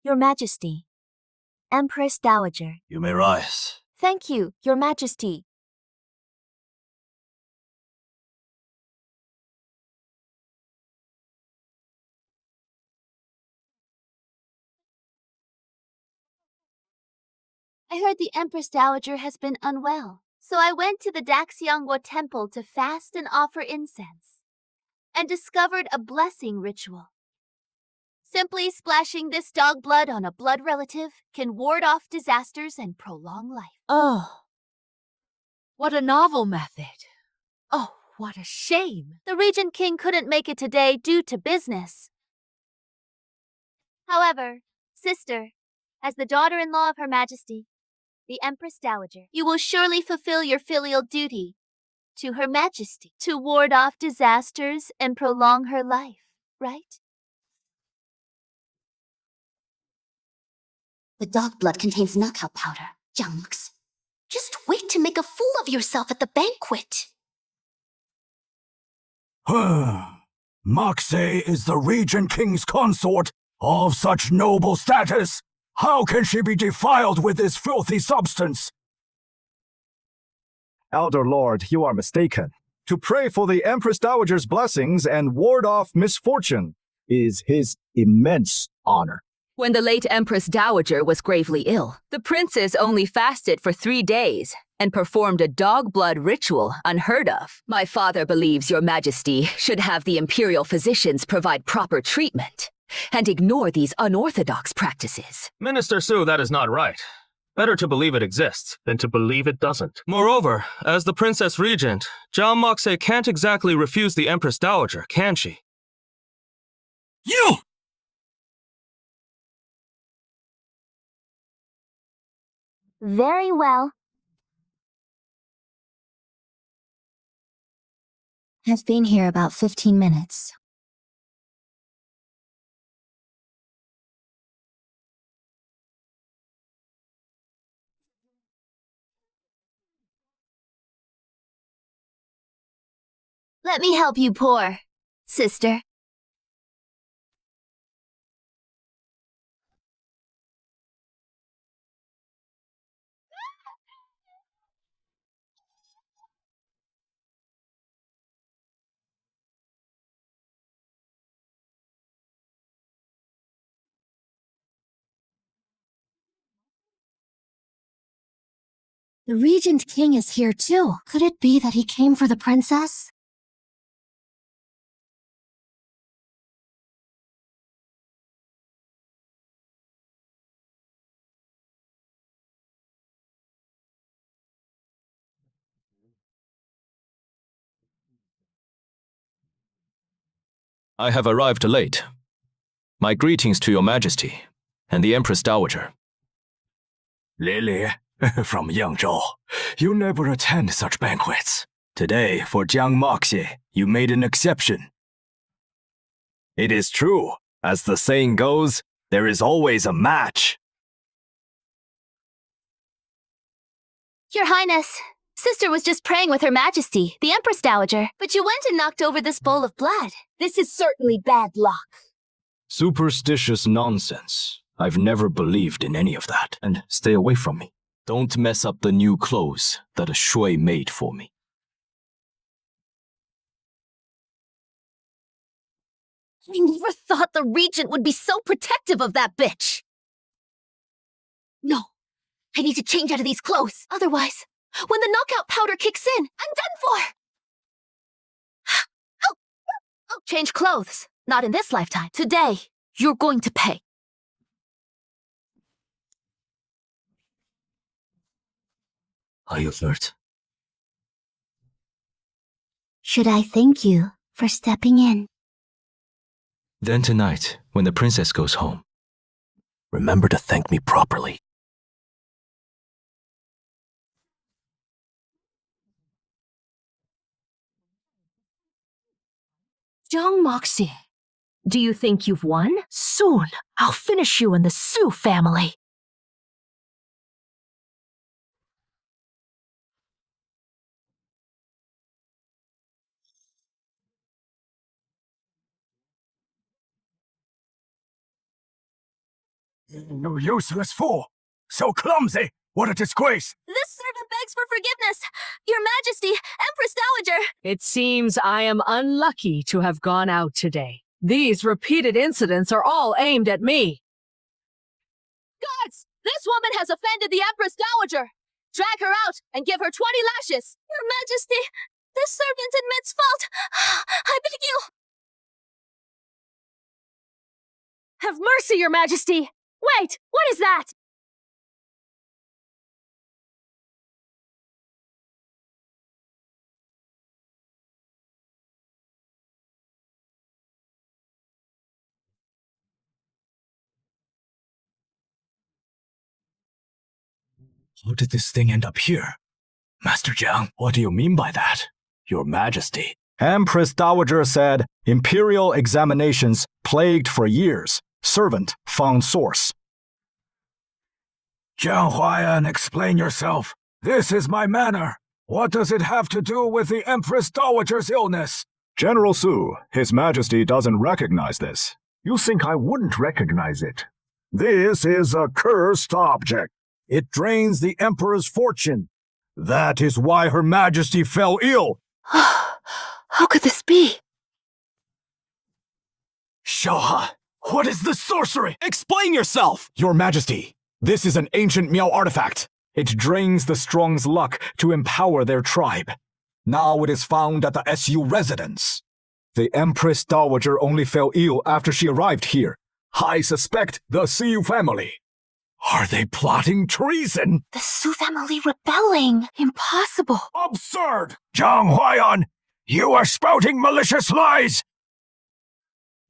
Your Majesty. Empress Dowager. You may rise. Thank you, Your Majesty. I heard the Empress Dowager has been unwell, so I went to the Daxiangwa temple to fast and offer incense, and discovered a blessing ritual. Simply splashing this dog blood on a blood relative can ward off disasters and prolong life. Oh, what a novel method. Oh, what a shame. The Regent King couldn't make it today due to business. However, sister, as the daughter-in-law of Her Majesty, the Empress Dowager, you will surely fulfill your filial duty to Her Majesty to ward off disasters and prolong her life, right? The dog blood contains knockout powder, Zhang Moxie. Just wait to make a fool of yourself at the banquet. Moxie is the Regent King's consort of such noble status. How can she be defiled with this filthy substance? Elder Lord, you are mistaken. To pray for the Empress Dowager's blessings and ward off misfortune is his immense honor. When the late Empress Dowager was gravely ill, the princess only fasted for 3 days and performed a dog blood ritual unheard of. My father believes Your Majesty should have the imperial physicians provide proper treatment and ignore these unorthodox practices. Minister Su, that is not right. Better to believe it exists than to believe it doesn't. Moreover, as the Princess Regent, Zhang Moxie can't exactly refuse the Empress Dowager, can she? You! Very well. I've been here about 15 minutes. Let me help you pour, sister. The Regent King is here too. Could it be that he came for the princess? I have arrived late. My greetings to your majesty and the Empress Dowager. Lily, from Yangzhou, you never attend such banquets. Today, for Jiang Moxie, you made an exception. It is true. As the saying goes, there is always a match. Your Highness, Sister was just praying with Her Majesty, the Empress Dowager, but you went and knocked over this bowl of blood. This is certainly bad luck. Superstitious nonsense. I've never believed in any of that. And stay away from me. Don't mess up the new clothes that a shui made for me. I never thought the Regent would be so protective of that bitch. No, I need to change out of these clothes. Otherwise, when the knockout powder kicks in, I'm done for. Oh, change clothes. Not in this lifetime. Today, you're going to pay. Are you hurt? Should I thank you for stepping in? Then tonight, when the princess goes home, remember to thank me properly. Jiang Moxie, do you think you've won? Soon, I'll finish you in the Su family. You useless fool! So clumsy! What a disgrace! This servant begs for forgiveness! Your Majesty, Empress Dowager! It seems I am unlucky to have gone out today. These repeated incidents are all aimed at me. Guards! This woman has offended the Empress Dowager! Drag her out and give her 20 lashes! Your Majesty, this servant admits fault! I beg you! Have mercy, Your Majesty! Wait, what is that? How did this thing end up here? Master Jiang, what do you mean by that? Your Majesty. Empress Dowager said, Imperial examinations plagued for years. Servant found source. Jiang Huaiyan, explain yourself. This is my manor. What does it have to do with the Empress Dowager's illness? General Su, His Majesty doesn't recognize this. You think I wouldn't recognize it? This is a cursed object. It drains the Emperor's fortune. That is why Her Majesty fell ill. How could this be? Shaoha, what is this sorcery? Explain yourself! Your Majesty, this is an ancient Miao artifact. It drains the strong's luck to empower their tribe. Now it is found at the SU residence. The Empress Dowager only fell ill after she arrived here. I suspect the Su family. Are they plotting treason? The Su family rebelling. Impossible. Absurd! Jiang Huaiyan, you are spouting malicious lies!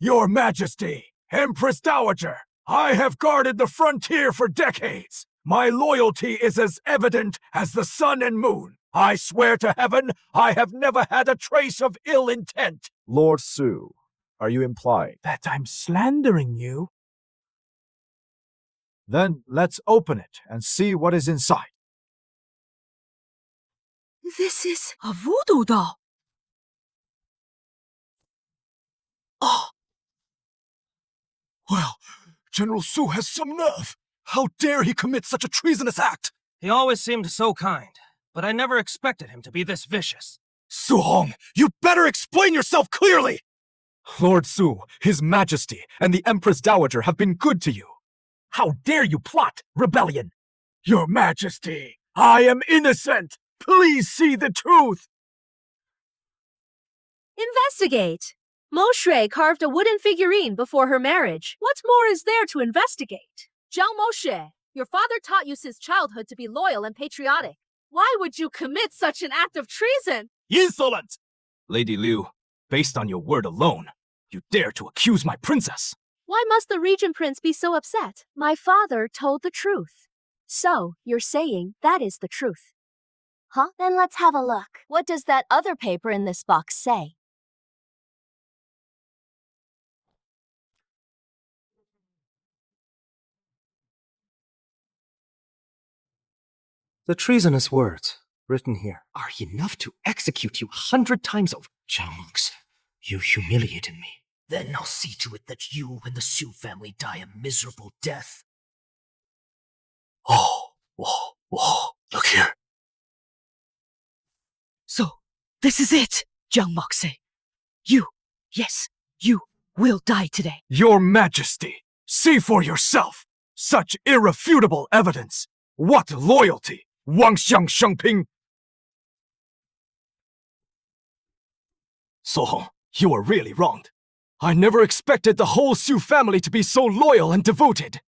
Your Majesty, Empress Dowager, I have guarded the frontier for decades. My loyalty is as evident as the sun and moon. I swear to heaven, I have never had a trace of ill intent. Lord Su, are you implying That I'm slandering you? Then let's open it and see what is inside. This is a voodoo doll. Oh! Well, General Su has some nerve. How dare he commit such a treasonous act? He always seemed so kind, but I never expected him to be this vicious. Su Hong, you better explain yourself clearly! Lord Su, His Majesty, and the Empress Dowager have been good to you. How dare you plot rebellion? Your Majesty, I am innocent! Please see the truth! Investigate! Moshe carved a wooden figurine before her marriage. What more is there to investigate? Zhang Moshe, your father taught you since childhood to be loyal and patriotic. Why would you commit such an act of treason? Insolent! Lady Liu, based on your word alone, you dare to accuse my princess. Why must the regent prince be so upset? My father told the truth. So, you're saying that is the truth. Huh? Then let's have a look. What does that other paper in this box say? The treasonous words written here are enough to execute you 100 times over. Jiang Monks, you humiliated me. Then I'll see to it that you and the Xu family die a miserable death. Oh, look here. So, this is it, Jiang Moxe. Yes, you will die today. Your Majesty, see for yourself. Such irrefutable evidence. What loyalty! Wang Xiang Shengping! So, you were really wronged. I never expected the whole Xu family to be so loyal and devoted.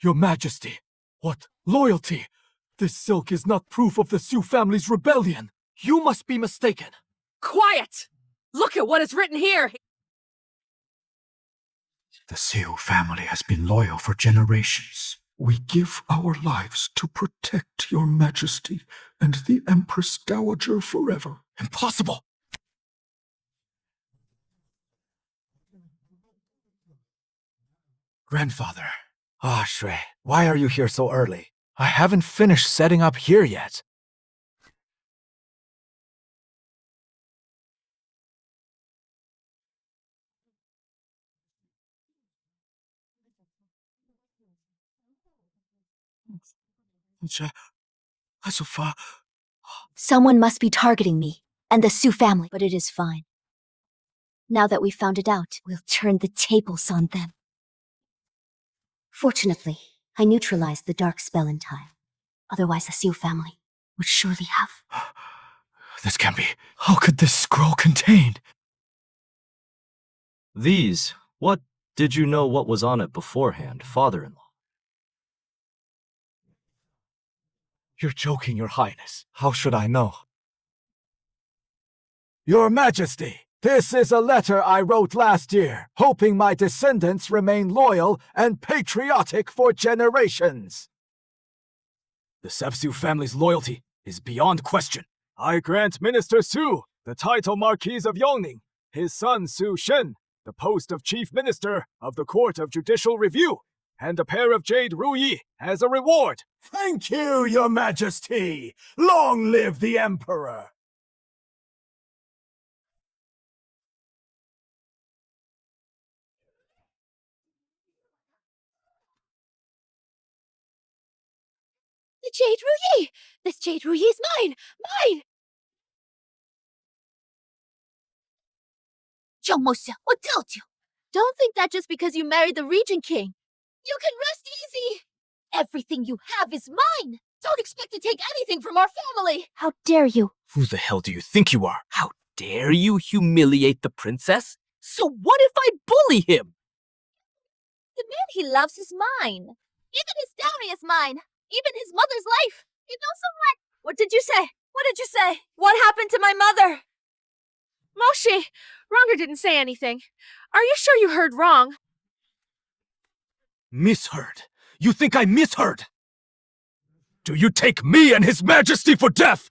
Your Majesty, what loyalty? This silk is not proof of the Xu family's rebellion. You must be mistaken. Quiet! Look at what is written here! The Xiu family has been loyal for generations. We give our lives to protect your Majesty and the Empress Dowager forever. Impossible! Grandfather. Ah, Shui, why are you here so early? I haven't finished setting up here yet. Someone must be targeting me and the Su family, but it is fine. Now that we've found it out, we'll turn the tables on them. Fortunately, I neutralized the dark spell in time. Otherwise, the Su family would surely have. This can't be. How could this scroll contain? These, what did you know what was on it beforehand, father-in-law? You're joking, Your Highness. How should I know? Your Majesty, this is a letter I wrote last year, hoping my descendants remain loyal and patriotic for generations. The Sapsu family's loyalty is beyond question. I grant Minister Su the title Marquis of Yongning, his son Su Shen the post of Chief Minister of the Court of Judicial Review, and a pair of jade ruyi as a reward. Thank you, Your Majesty! Long live the Emperor! The jade ruyi! This jade ruyi is mine! Mine! Zhang Moxia, what told you? Don't think that just because you married the Regent King. You can rest easy! Everything you have is mine! Don't expect to take anything from our family! How dare you? Who the hell do you think you are? How dare you humiliate the princess? So what if I bully him? The man he loves is mine. Even his dowry is mine. Even his mother's life. You know so what? What did you say? What did you say? What happened to my mother? Moshe, Ronger didn't say anything. Are you sure you heard wrong? Misheard? You think I misheard? Do you take me and His Majesty for death?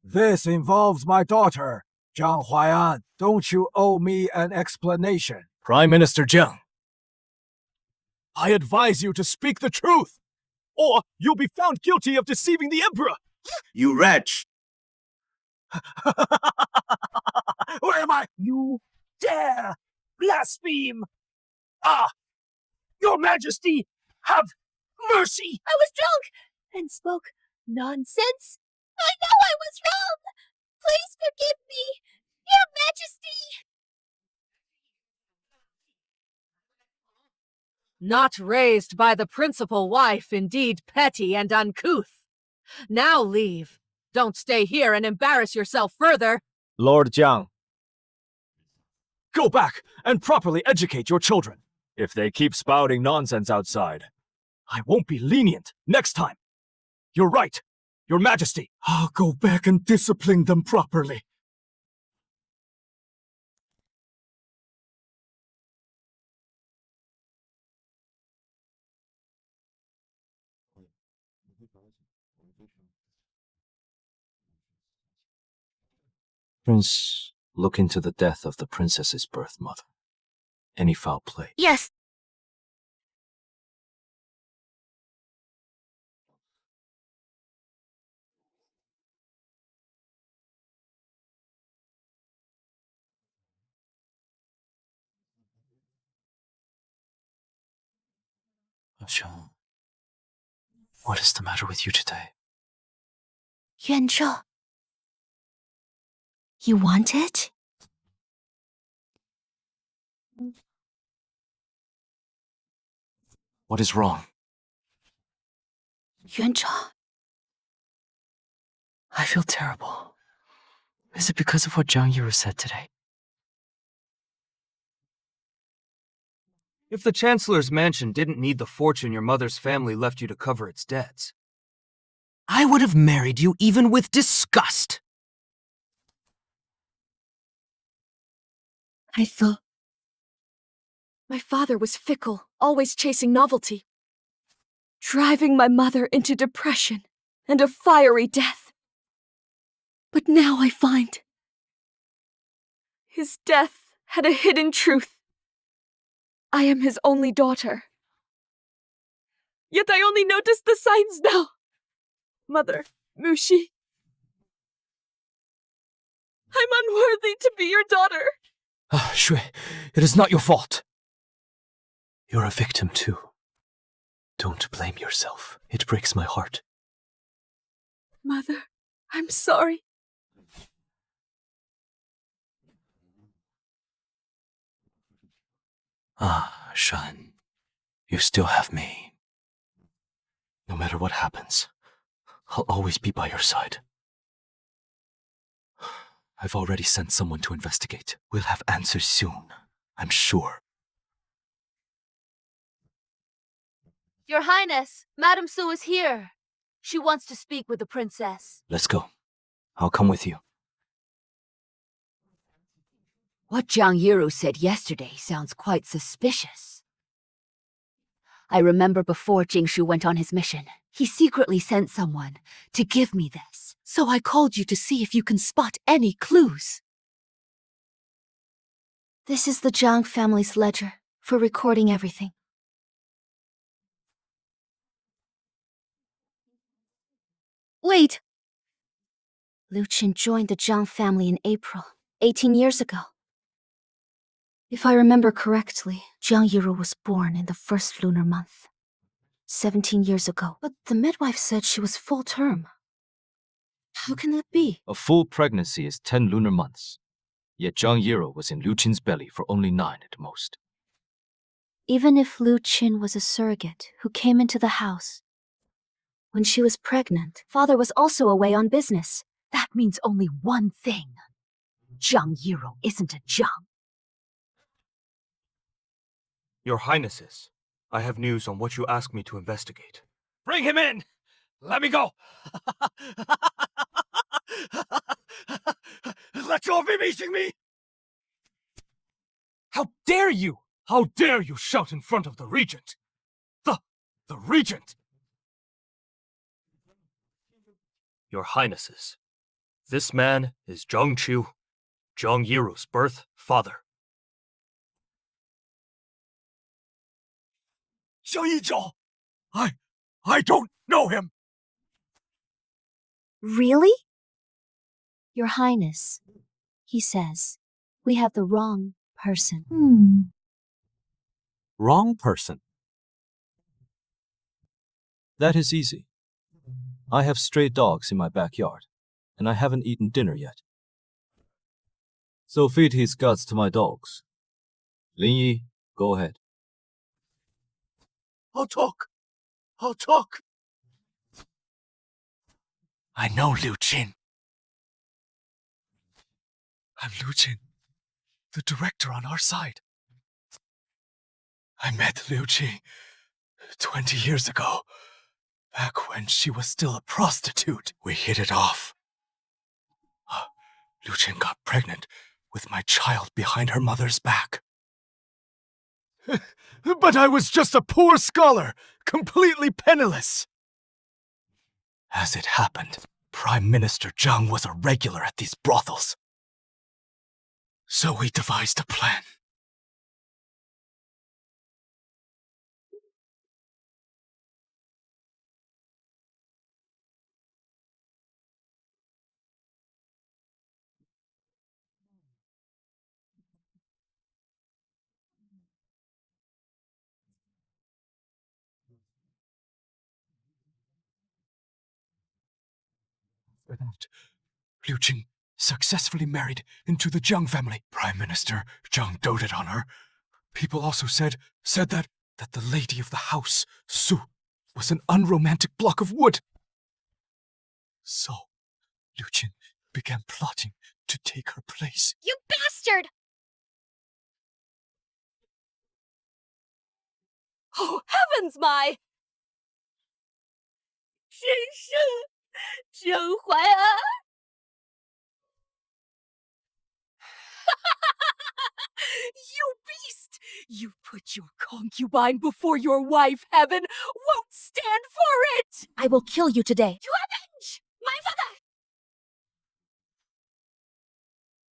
This involves my daughter, Zhang Huai'an. Don't you owe me an explanation? Prime Minister Jiang, I advise you to speak the truth, or you'll be found guilty of deceiving the Emperor! You wretch! Where am I? You dare blaspheme! Ah! Your Majesty, have mercy! I was drunk and spoke nonsense. I know I was wrong. Please forgive me, Your Majesty. Not raised by the principal wife, indeed petty and uncouth. Now leave. Don't stay here and embarrass yourself further. Lord Jiang. Go back and properly educate your children. If they keep spouting nonsense outside, I won't be lenient next time. You're right, Your Majesty. I'll go back and discipline them properly. Prince, look into the death of the princess's birth mother. Any foul play? Yes. Jean, what is the matter with you today? Yuanzhou. You want it? What is wrong? Yuanzhou. I feel terrible. Is it because of what Zhang Yiru said today? If the Chancellor's mansion didn't need the fortune your mother's family left you to cover its debts, I would have married you even with disgust. I thought my father was fickle, always chasing novelty, driving my mother into depression and a fiery death. But now I find his death had a hidden truth. I am his only daughter. Yet I only noticed the signs now. Mother, Mushi, I'm unworthy to be your daughter. Shui, it is not your fault. You're a victim too. Don't blame yourself. It breaks my heart. Mother, I'm sorry. Ah, Shan, you still have me. No matter what happens, I'll always be by your side. I've already sent someone to investigate. We'll have answers soon, I'm sure. Your Highness, Madame Su is here. She wants to speak with the princess. Let's go. I'll come with you. What Zhang Yiru said yesterday sounds quite suspicious. I remember before Jingshu went on his mission, he secretly sent someone to give me this. So I called you to see if you can spot any clues. This is the Zhang family's ledger for recording everything. Wait! Liu Qin joined the Zhang family in April, 18 years ago. If I remember correctly, Zhang Yiru was born in the first lunar month, 17 years ago. But the midwife said she was full term. How can that be? A full pregnancy is 10 lunar months. Yet Zhang Yiru was in Liu Qin's belly for only 9 at most. Even if Liu Qin was a surrogate who came into the house, when she was pregnant, father was also away on business. That means only one thing. Zhang Yiru isn't a Zhang. Your Highnesses, I have news on what you asked me to investigate. Bring him in! Let me go! Let go of him eating me! How dare you! How dare you shout in front of the Regent! The Regent! Your Highnesses, this man is Zhang Qiu, Zhang Yiru's birth father. Zhang Yizhou! I don't know him! Really? Your Highness, he says, we have the wrong person. Wrong person. That is easy. I have stray dogs in my backyard, and I haven't eaten dinner yet. So feed his guts to my dogs. Lin Yi, go ahead. I'll talk. I'll talk. I know Liu Qin. I'm Liu Qin, the director on our side. I met Liu Qin 20 years ago, back when she was still a prostitute. We hit it off. Liu Qin got pregnant with my child behind her mother's back. But I was just a poor scholar, completely penniless. As it happened, Prime Minister Zhang was a regular at these brothels. So we devised a plan. After that, Liu Qin successfully married into the Jiang family. Prime Minister Zhang doted on her. People also said that the lady of the house, Su, was an unromantic block of wood. So, Liu Qin began plotting to take her place. You bastard! Oh, heavens, my! 真是甄嬛儿。You beast! You put your concubine before your wife, Heaven won't stand for it! I will kill you today. To avenge my mother!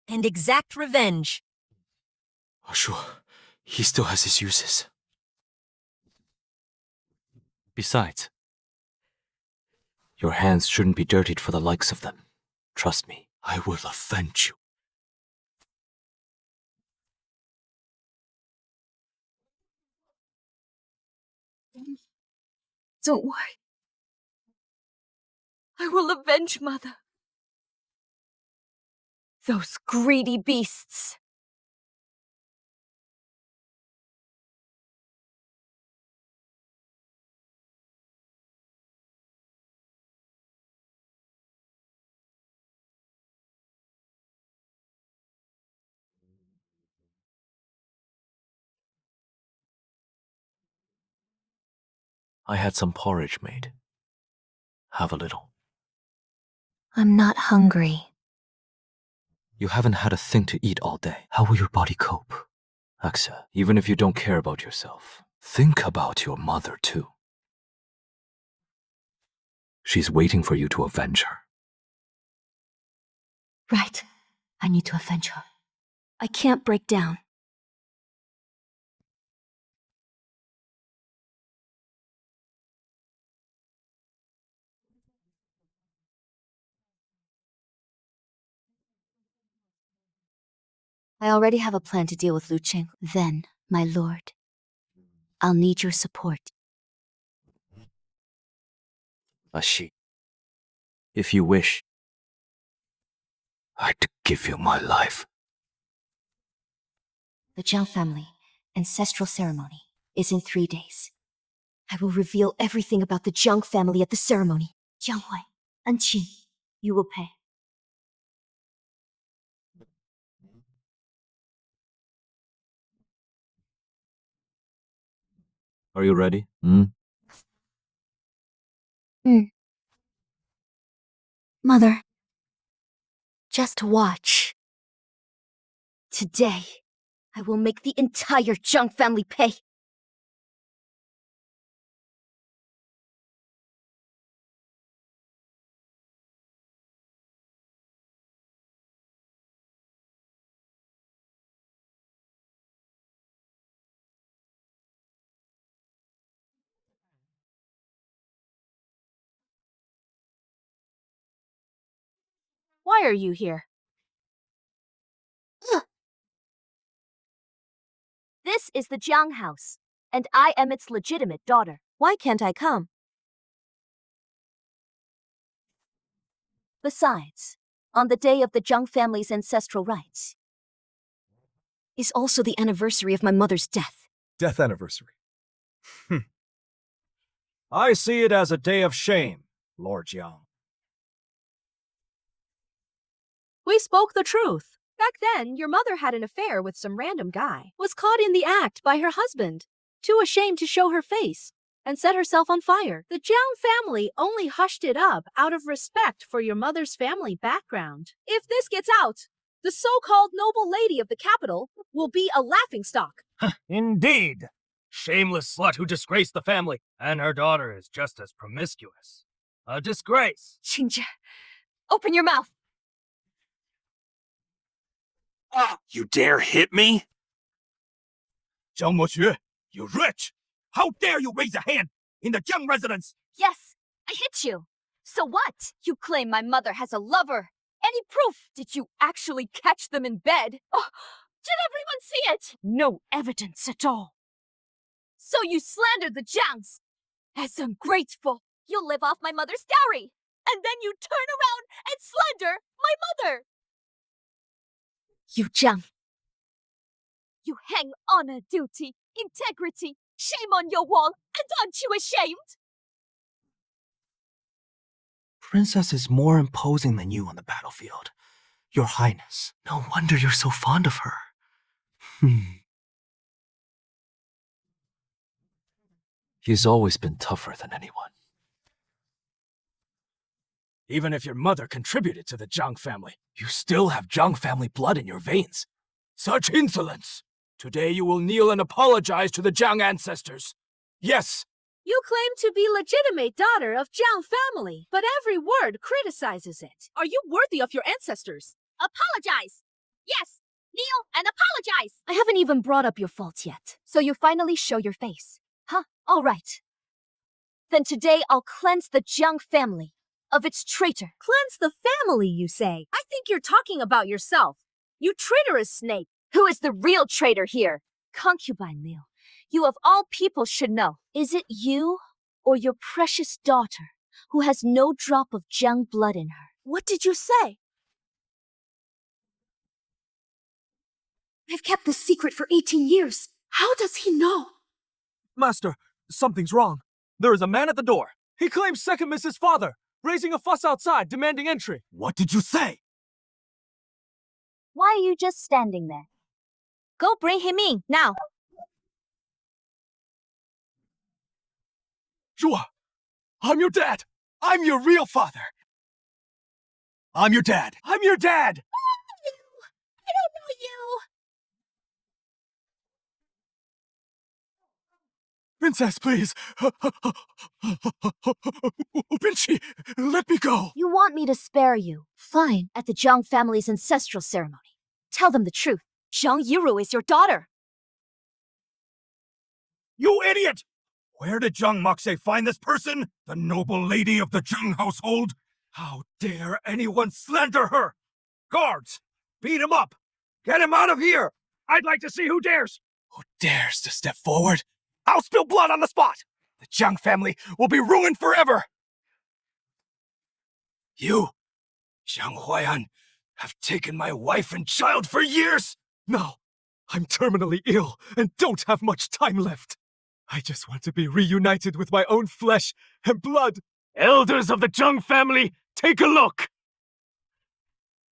And exact revenge. Sure, he still has his uses. Besides, your hands shouldn't be dirtied for the likes of them. Trust me. I will avenge you. Don't worry. I will avenge Mother. Those greedy beasts. I had some porridge made. Have a little. I'm not hungry. You haven't had a thing to eat all day. How will your body cope? Axa, even if you don't care about yourself, think about your mother too. She's waiting for you to avenge her. Right. I need to avenge her. I can't break down. I already have a plan to deal with Liu Qing. Then, my lord, I'll need your support. Ashi, if you wish, I'd give you my life. The Jiang family ancestral ceremony is in 3 days. I will reveal everything about the Jiang family at the ceremony. Jiang Hui, Anqin, you will pay. are you ready? Mother, just watch. Today, I will make the entire Jiang family pay. Why are you here? This is the Jiang house, and I am its legitimate daughter. Why can't I come? Besides, on the day of the Jiang family's ancestral rites is also the anniversary of my mother's death. Death anniversary. I see it as a day of shame, Lord Jiang. We spoke the truth. Back then, your mother had an affair with some random guy, was caught in the act by her husband, too ashamed to show her face, and set herself on fire. The Jiang family only hushed it up out of respect for your mother's family background. If this gets out, the so-called noble lady of the capital will be a laughingstock. Indeed. Shameless slut who disgraced the family, and her daughter is just as promiscuous. A disgrace. Xingzhe, open your mouth. You dare hit me? Zhang Moxue, you wretch! How dare you raise a hand in the Jiang residence? Yes, I hit you. So what? You claim my mother has a lover. Any proof? Did you actually catch them in bed? Oh, did everyone see it? No evidence at all. So you slandered the Jiangs. As ungrateful, you'll live off my mother's dowry. And then you turn around and slander my mother. You Jiang. You hang honor, duty, integrity. Shame on your wall, and aren't you ashamed? Princess is more imposing than you on the battlefield. Your Highness, no wonder you're so fond of her. He's always been tougher than anyone. Even if your mother contributed to the Jiang family, you still have Jiang family blood in your veins. Such insolence! Today you will kneel and apologize to the Jiang ancestors. Yes! You claim to be legitimate daughter of Jiang family, but every word criticizes it. Are you worthy of your ancestors? Apologize! Yes, kneel and apologize! I haven't even brought up your faults yet, so you finally show your face. Huh? All right. Then today I'll cleanse the Jiang family of its traitor. Cleanse the family, you say? I think you're talking about yourself. You traitorous snake. Who is the real traitor here? Concubine Liu, you of all people should know. Is it you or your precious daughter who has no drop of Jiang blood in her? What did you say? I've kept this secret for 18 years. How does he know? Master, something's wrong. There is a man at the door. He claims Second Miss his father, raising a fuss outside, demanding entry. What did you say? Why are you just standing there? Go bring him in, now. Zhuo, I'm your dad. I'm your real father. I'm your dad. I'm your dad. I don't know you. Princess, please. Binchi, let me go. You want me to spare you? Fine. At the Jiang family's ancestral ceremony. Tell them the truth. Zhang Yiru is your daughter. You idiot! Where did Jiang Moxie find this person? The noble lady of the Jiang household? How dare anyone slander her? Guards, beat him up. Get him out of here. I'd like to see who dares. Who dares to step forward? I'll spill blood on the spot. The Jiang family will be ruined forever. You, Jiang Huaiyan, have taken my wife and child for years. No, I'm terminally ill and don't have much time left. I just want to be reunited with my own flesh and blood. Elders of the Jiang family, take a look.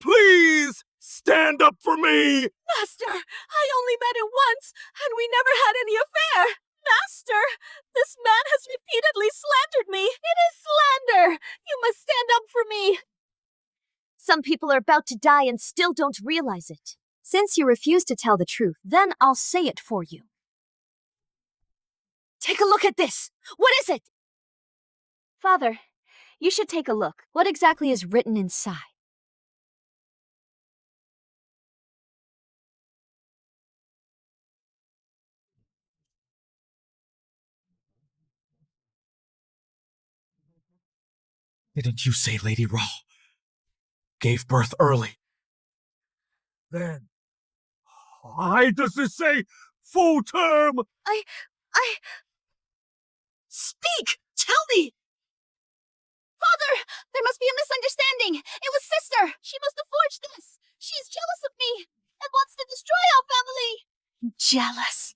Please stand up for me. Master, I only met him once, and we never had any affair. Master, this man has repeatedly slandered me. It is slander. You must stand up for me. Some people are about to die and still don't realize it. Since you refuse to tell the truth, then I'll say it for you. Take a look at this! What is it? Father, you should take a look. What exactly is written inside? Didn't you say Lady Rao gave birth early? Then, why does this say full term? Speak! Tell me! Father, there must be a misunderstanding. It was sister. She must have forged this. She's jealous of me and wants to destroy our family. Jealous.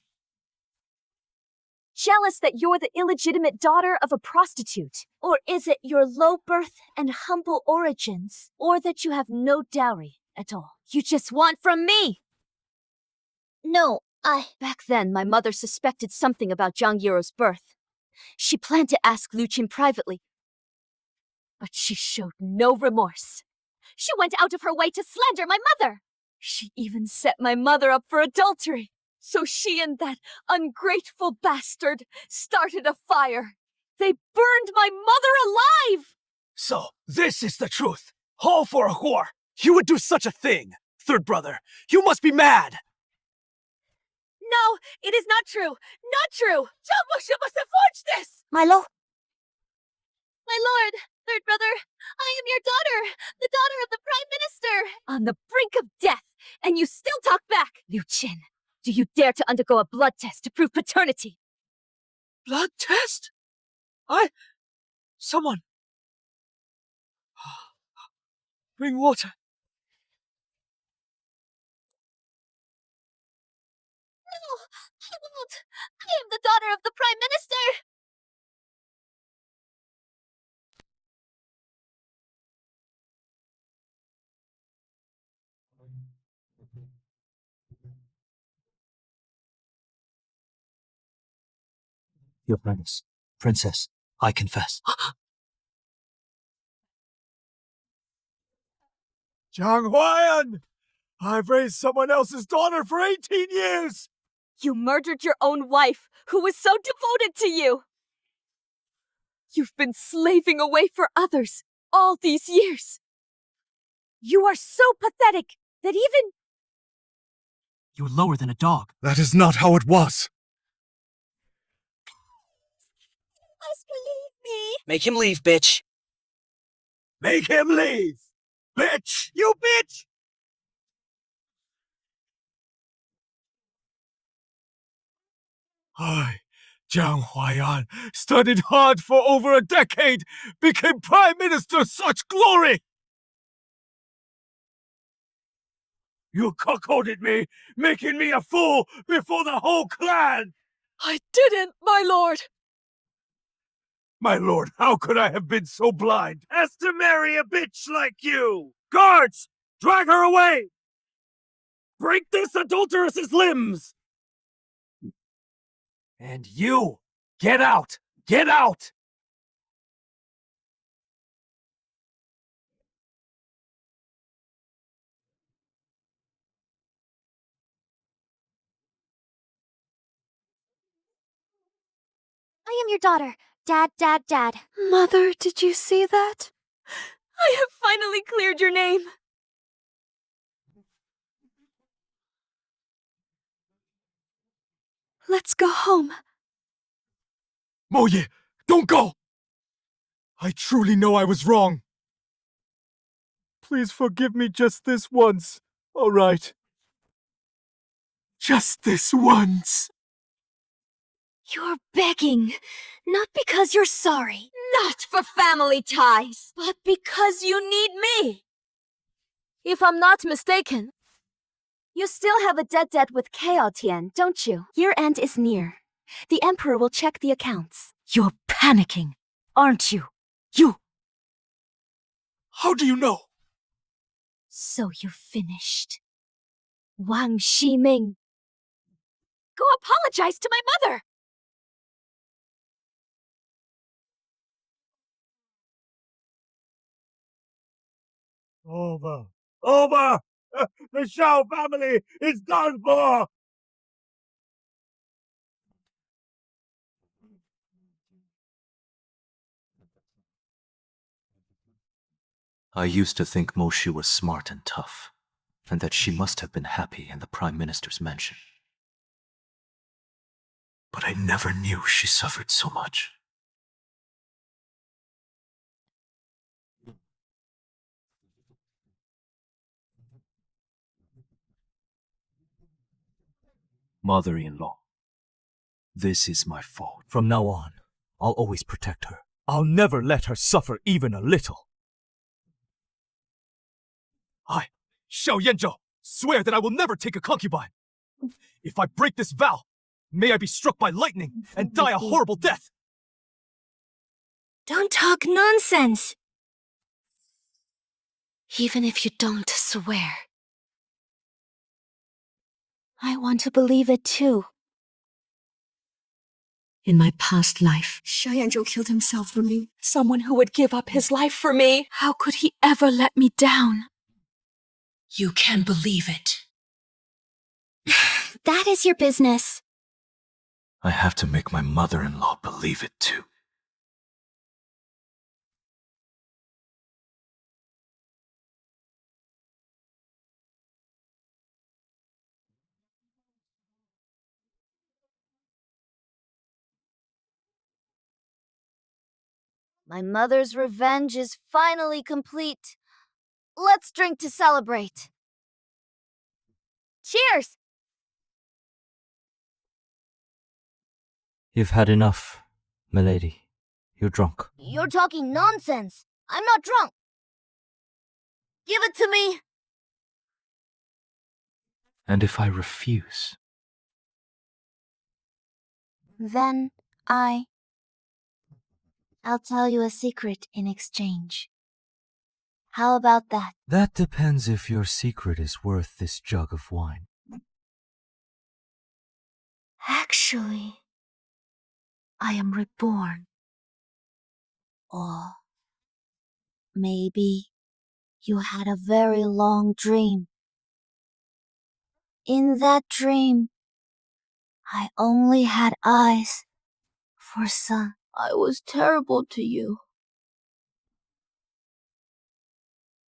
jealous that you're the illegitimate daughter of a prostitute? Or is it your low birth and humble origins? Or that you have no dowry at all? You just want from me! No, Back then, my mother suspected something about Zhang Yirou's birth. She planned to ask Lu Qin privately, but she showed no remorse. She went out of her way to slander my mother! She even set my mother up for adultery. So she and that ungrateful bastard started a fire. They burned my mother alive! So, this is the truth. All for a whore. You would do such a thing. Third brother, you must be mad. No, it is not true. Not true. Zhang must have forged this! My lord, third brother, I am your daughter, the daughter of the Prime Minister. On the brink of death, and you still talk back. Liu Qin, do you dare to undergo a blood test to prove paternity? Blood test? Someone. Bring water. No, I won't. I am the daughter of the Prime Minister. Your Highness, Princess, I confess. Zhang Huayan! I've raised someone else's daughter for 18 years! You murdered your own wife, who was so devoted to you! You've been slaving away for others all these years! You are so pathetic that even... You're lower than a dog. That is not how it was. Must believe me. Make him leave, bitch. Make him leave! Bitch! You bitch! I, Zhang Huayan, studied hard for over a decade, became Prime Minister, such glory! You cuckolded me, making me a fool before the whole clan! I didn't, my lord! My lord, how could I have been so blind as to marry a bitch like you? Guards! Drag her away! Break this adulteress's limbs! And you! Get out! Get out! I am your daughter. Dad. Mother, did you see that? I have finally cleared your name. Let's go home. Moye, don't go! I truly know I was wrong. Please forgive me just this once, all right? Just this once. You're begging, not because you're sorry, not for family ties, but because you need me. If I'm not mistaken, you still have a debt with Kao Tian, don't you? Year end is near. The Emperor will check the accounts. You're panicking, aren't you? How do you know? So you're finished. Wang Shiming. Go apologize to my mother! Over. Over! The Shao family is done for! I used to think Moshi was smart and tough, and that she must have been happy in the Prime Minister's mansion. But I never knew she suffered so much. Mother-in-law, this is my fault. From now on, I'll always protect her. I'll never let her suffer even a little. I, Xiao Yanzhou, swear that I will never take a concubine. If I break this vow, May I be struck by lightning and die a horrible death! Don't talk nonsense! Even if you don't swear. I want to believe it too. In my past life, Xiaoyanzhou killed himself for me. Someone who would give up his life for me. How could he ever let me down? you can believe it. That is your business. I have to make my mother-in-law believe it too. My mother's revenge is finally complete. Let's drink to celebrate. Cheers! You've had enough, milady. You're drunk. You're talking nonsense. I'm not drunk. Give it to me. And if I refuse? Then I'll tell you a secret in exchange. How about that? That depends if your secret is worth this jug of wine. Actually, I am reborn. Or maybe you had a very long dream. In that dream, I only had eyes for sun. I was terrible to you.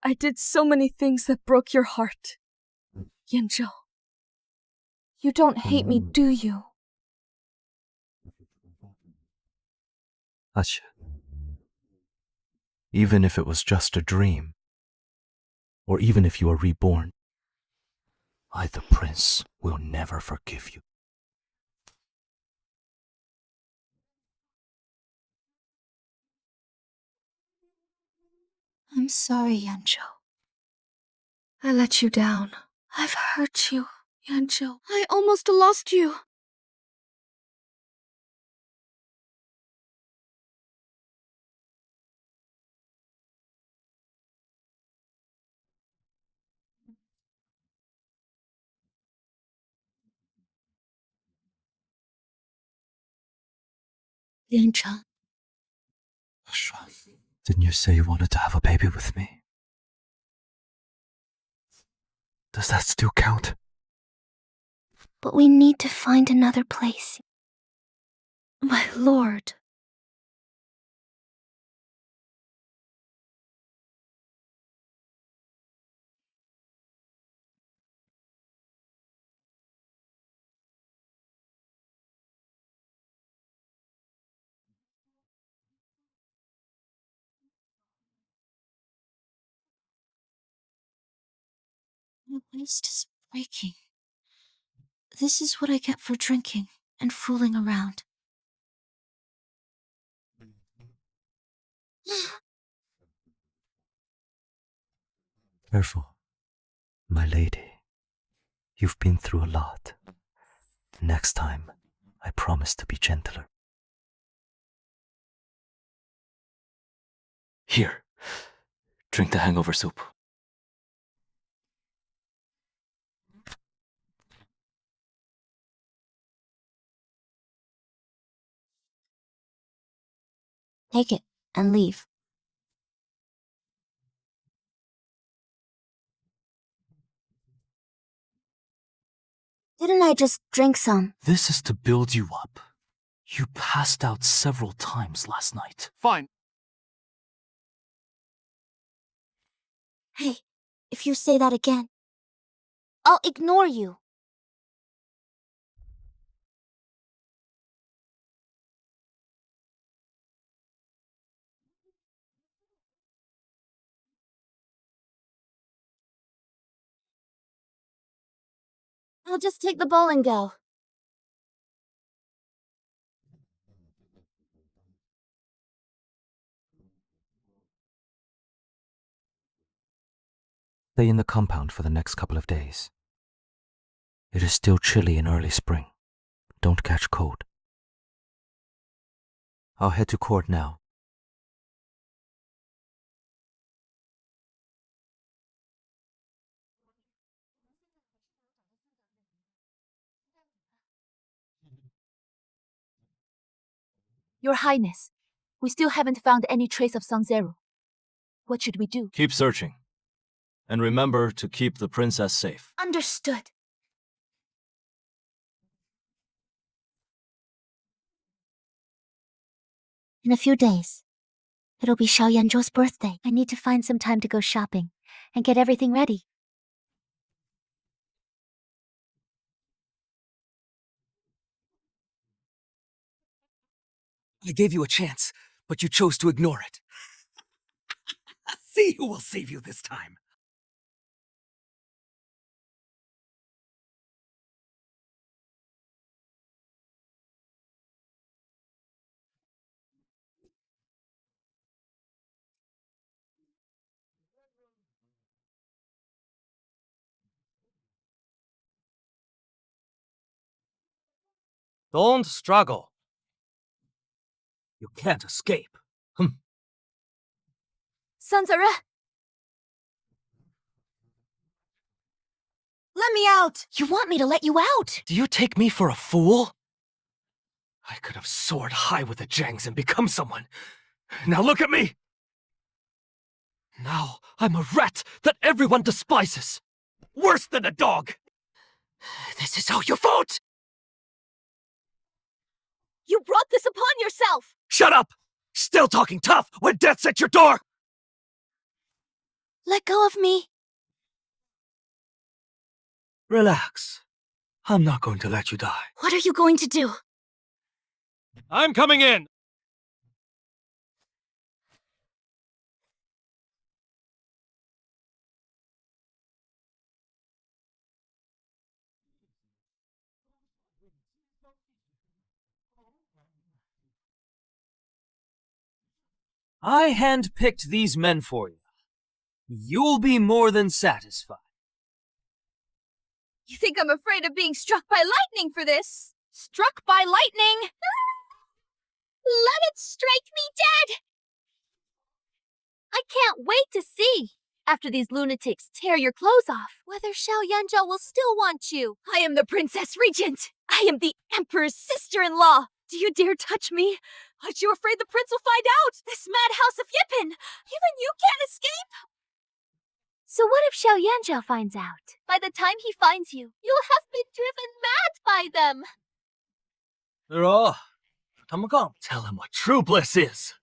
I did so many things that broke your heart. Yanzhou, you don't hate me, do you? Asha. Even if it was just a dream, or even if you are reborn, I, the prince, will never forgive you. I'm sorry, Yanzhou. I let you down. I've hurt you, Yanzhou. I almost lost you. Yanzhou. Didn't you say you wanted to have a baby with me? Does that still count? But we need to find another place. My lord. My waist is breaking. This is what I get for drinking and fooling around. Careful, my lady. You've been through a lot. Next time, I promise to be gentler. Here, drink the hangover soup. Take it and leave. Didn't I just drink some? This is to build you up. You passed out several times last night. Fine. Hey, if you say that again, I'll ignore you. I'll just take the bowl and go. Stay in the compound for the next couple of days. It is still chilly in early spring. Don't catch cold. I'll head to court now. Your Highness, we still haven't found any trace of Sanzero. What should we do? Keep searching. And remember to keep the princess safe. Understood. In a few days, it'll be Xiao Yanzhou's birthday. I need to find some time to go shopping and get everything ready. I gave you a chance, but you chose to ignore it. See who will save you this time. Don't struggle. You can't escape. Sanzere! Let me out! You want me to let you out? Do you take me for a fool? I could have soared high with the Jangs and become someone. Now look at me! Now I'm a rat that everyone despises. Worse than a dog! This is all your fault! You brought this upon yourself! Shut up! Still talking tough when death's at your door! Let go of me. Relax. I'm not going to let you die. What are you going to do? I'm coming in! I handpicked these men for you. You'll be more than satisfied. You think I'm afraid of being struck by lightning for this? Struck by lightning? Let it strike me dead! I can't wait to see, after these lunatics tear your clothes off, whether Xiao Yanzhou will still want you. I am the Princess Regent. I am the Emperor's sister-in-law. Do you dare touch me? Aren't you afraid the prince will find out? This madhouse of Yippin! Even you can't escape! So what if Xiao Yanzhou finds out? By the time he finds you, you'll have been driven mad by them. Tell him what true bliss is.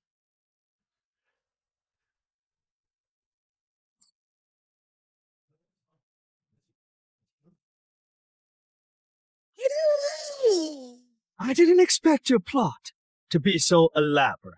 I didn't expect your plot to be so elaborate.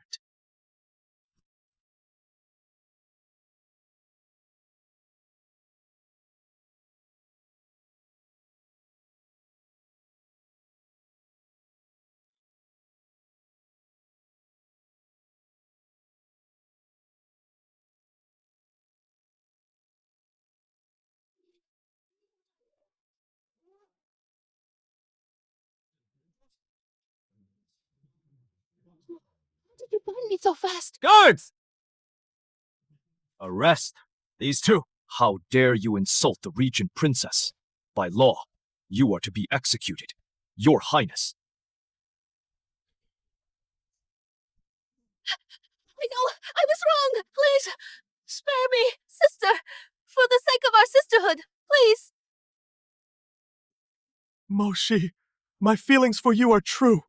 How did you find me so fast? Guards! Arrest these two. How dare you insult the Regent Princess? By law, you are to be executed, Your Highness. I know, I was wrong. Please, spare me, sister. For the sake of our sisterhood, please. Moshi, my feelings for you are true.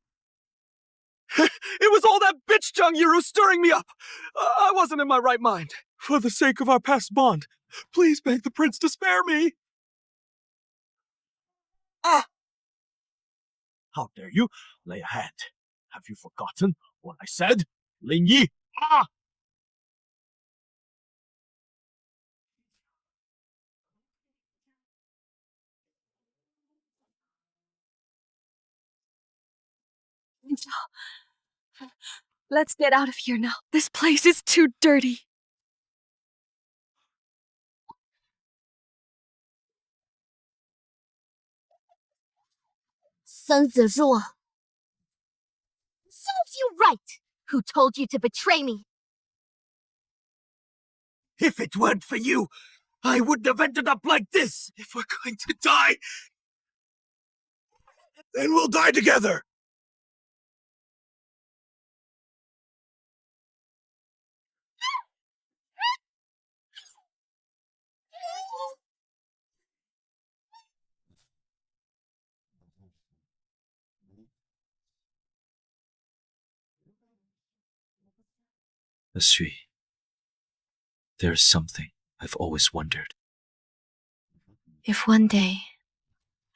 It was all that bitch Zhang Yiru stirring me up. I wasn't in my right mind. For the sake of our past bond, please beg the prince to spare me. Ah! How dare you lay a hand? Have you forgotten what I said? Ling Yi! Ah! Let's get out of here now. This place is too dirty. Serves you right! Who told you to betray me? If it weren't for you, I wouldn't have ended up like this! If we're going to die, then we'll die together! Sui, there's something I've always wondered. If one day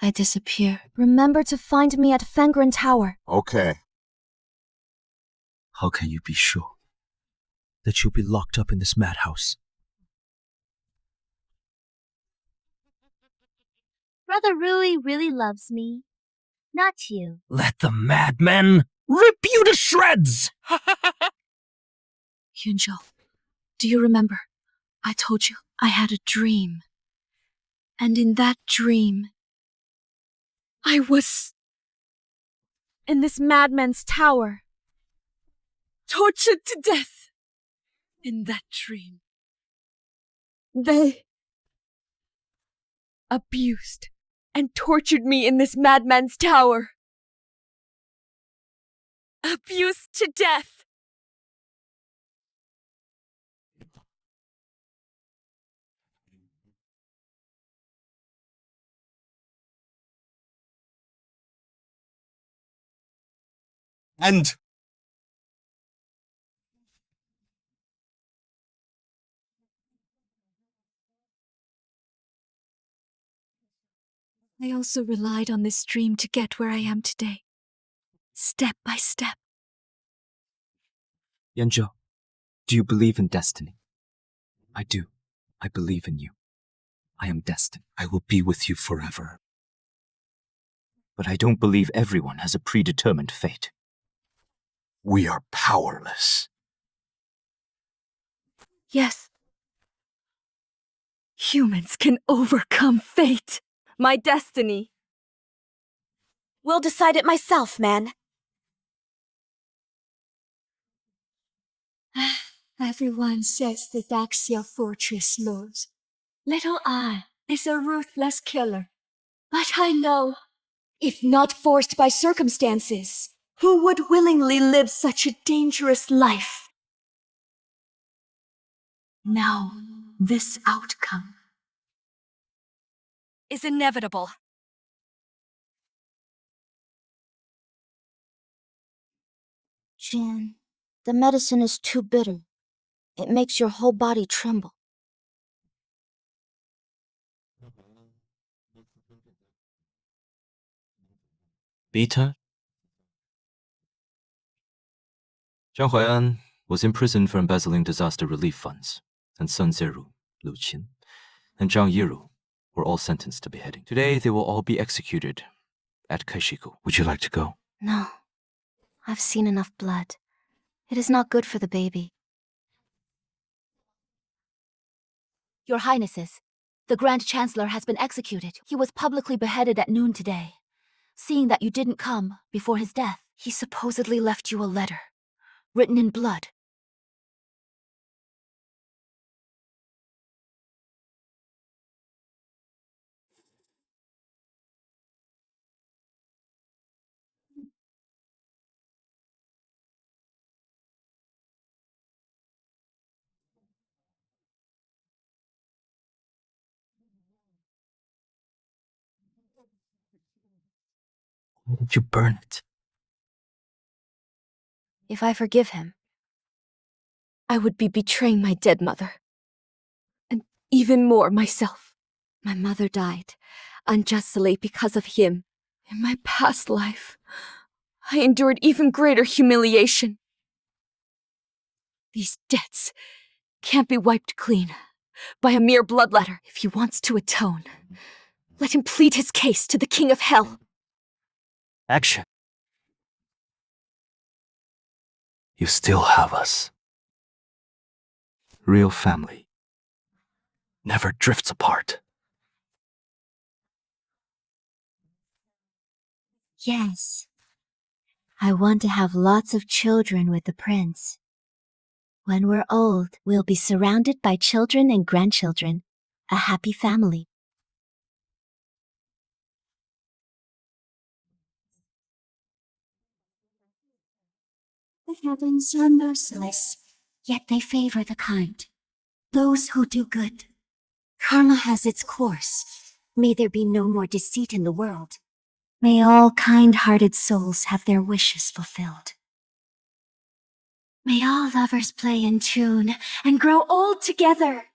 I disappear, remember to find me at Fangren Tower. Okay. How can you be sure that you'll be locked up in this madhouse? Brother Rui really loves me. Not you. Let the madmen rip you to shreds! Yunzhou, do you remember? I told you I had a dream. And in that dream, I was in this madman's tower, tortured to death. In that dream, they abused and tortured me in this madman's tower. Abused to death. And I also relied on this dream to get where I am today, step by step. Yanzhou, do you believe in destiny? I do. I believe in you. I am destined. I will be with you forever. But I don't believe everyone has a predetermined fate. we are powerless. Yes. Humans can overcome fate. My destiny. Will decide it myself, man. Everyone says the Daxia fortress lord, Little An, is a ruthless killer. But I know, if not forced by circumstances, who would willingly live such a dangerous life? Now, this outcome is inevitable. Jan, the medicine is too bitter. It makes your whole body tremble. Beta? Zhang Huai'an was imprisoned for embezzling disaster relief funds, and Sun Zeru, Lu Qin, and Zhang Yiru were all sentenced to beheading. Today, they will all be executed at Kaishiku. Would you like to go? No. I've seen enough blood. It is not good for the baby. Your Highnesses, the Grand Chancellor has been executed. He was publicly beheaded at noon today. Seeing that you didn't come before his death, he supposedly left you a letter, written in blood. Why did you burn it? If I forgive him, I would be betraying my dead mother. And even more myself. My mother died unjustly because of him. In my past life, I endured even greater humiliation. These debts can't be wiped clean by a mere bloodletter. If he wants to atone, let him plead his case to the King of Hell. Action. You still have us. Real family never drifts apart. Yes. I want to have lots of children with the prince. When we're old, we'll be surrounded by children and grandchildren. A happy family. The heavens are merciless, yet they favor the kind. Those who do good. Karma has its course. May there be no more deceit in the world. May all kind-hearted souls have their wishes fulfilled. May all lovers play in tune and grow old together.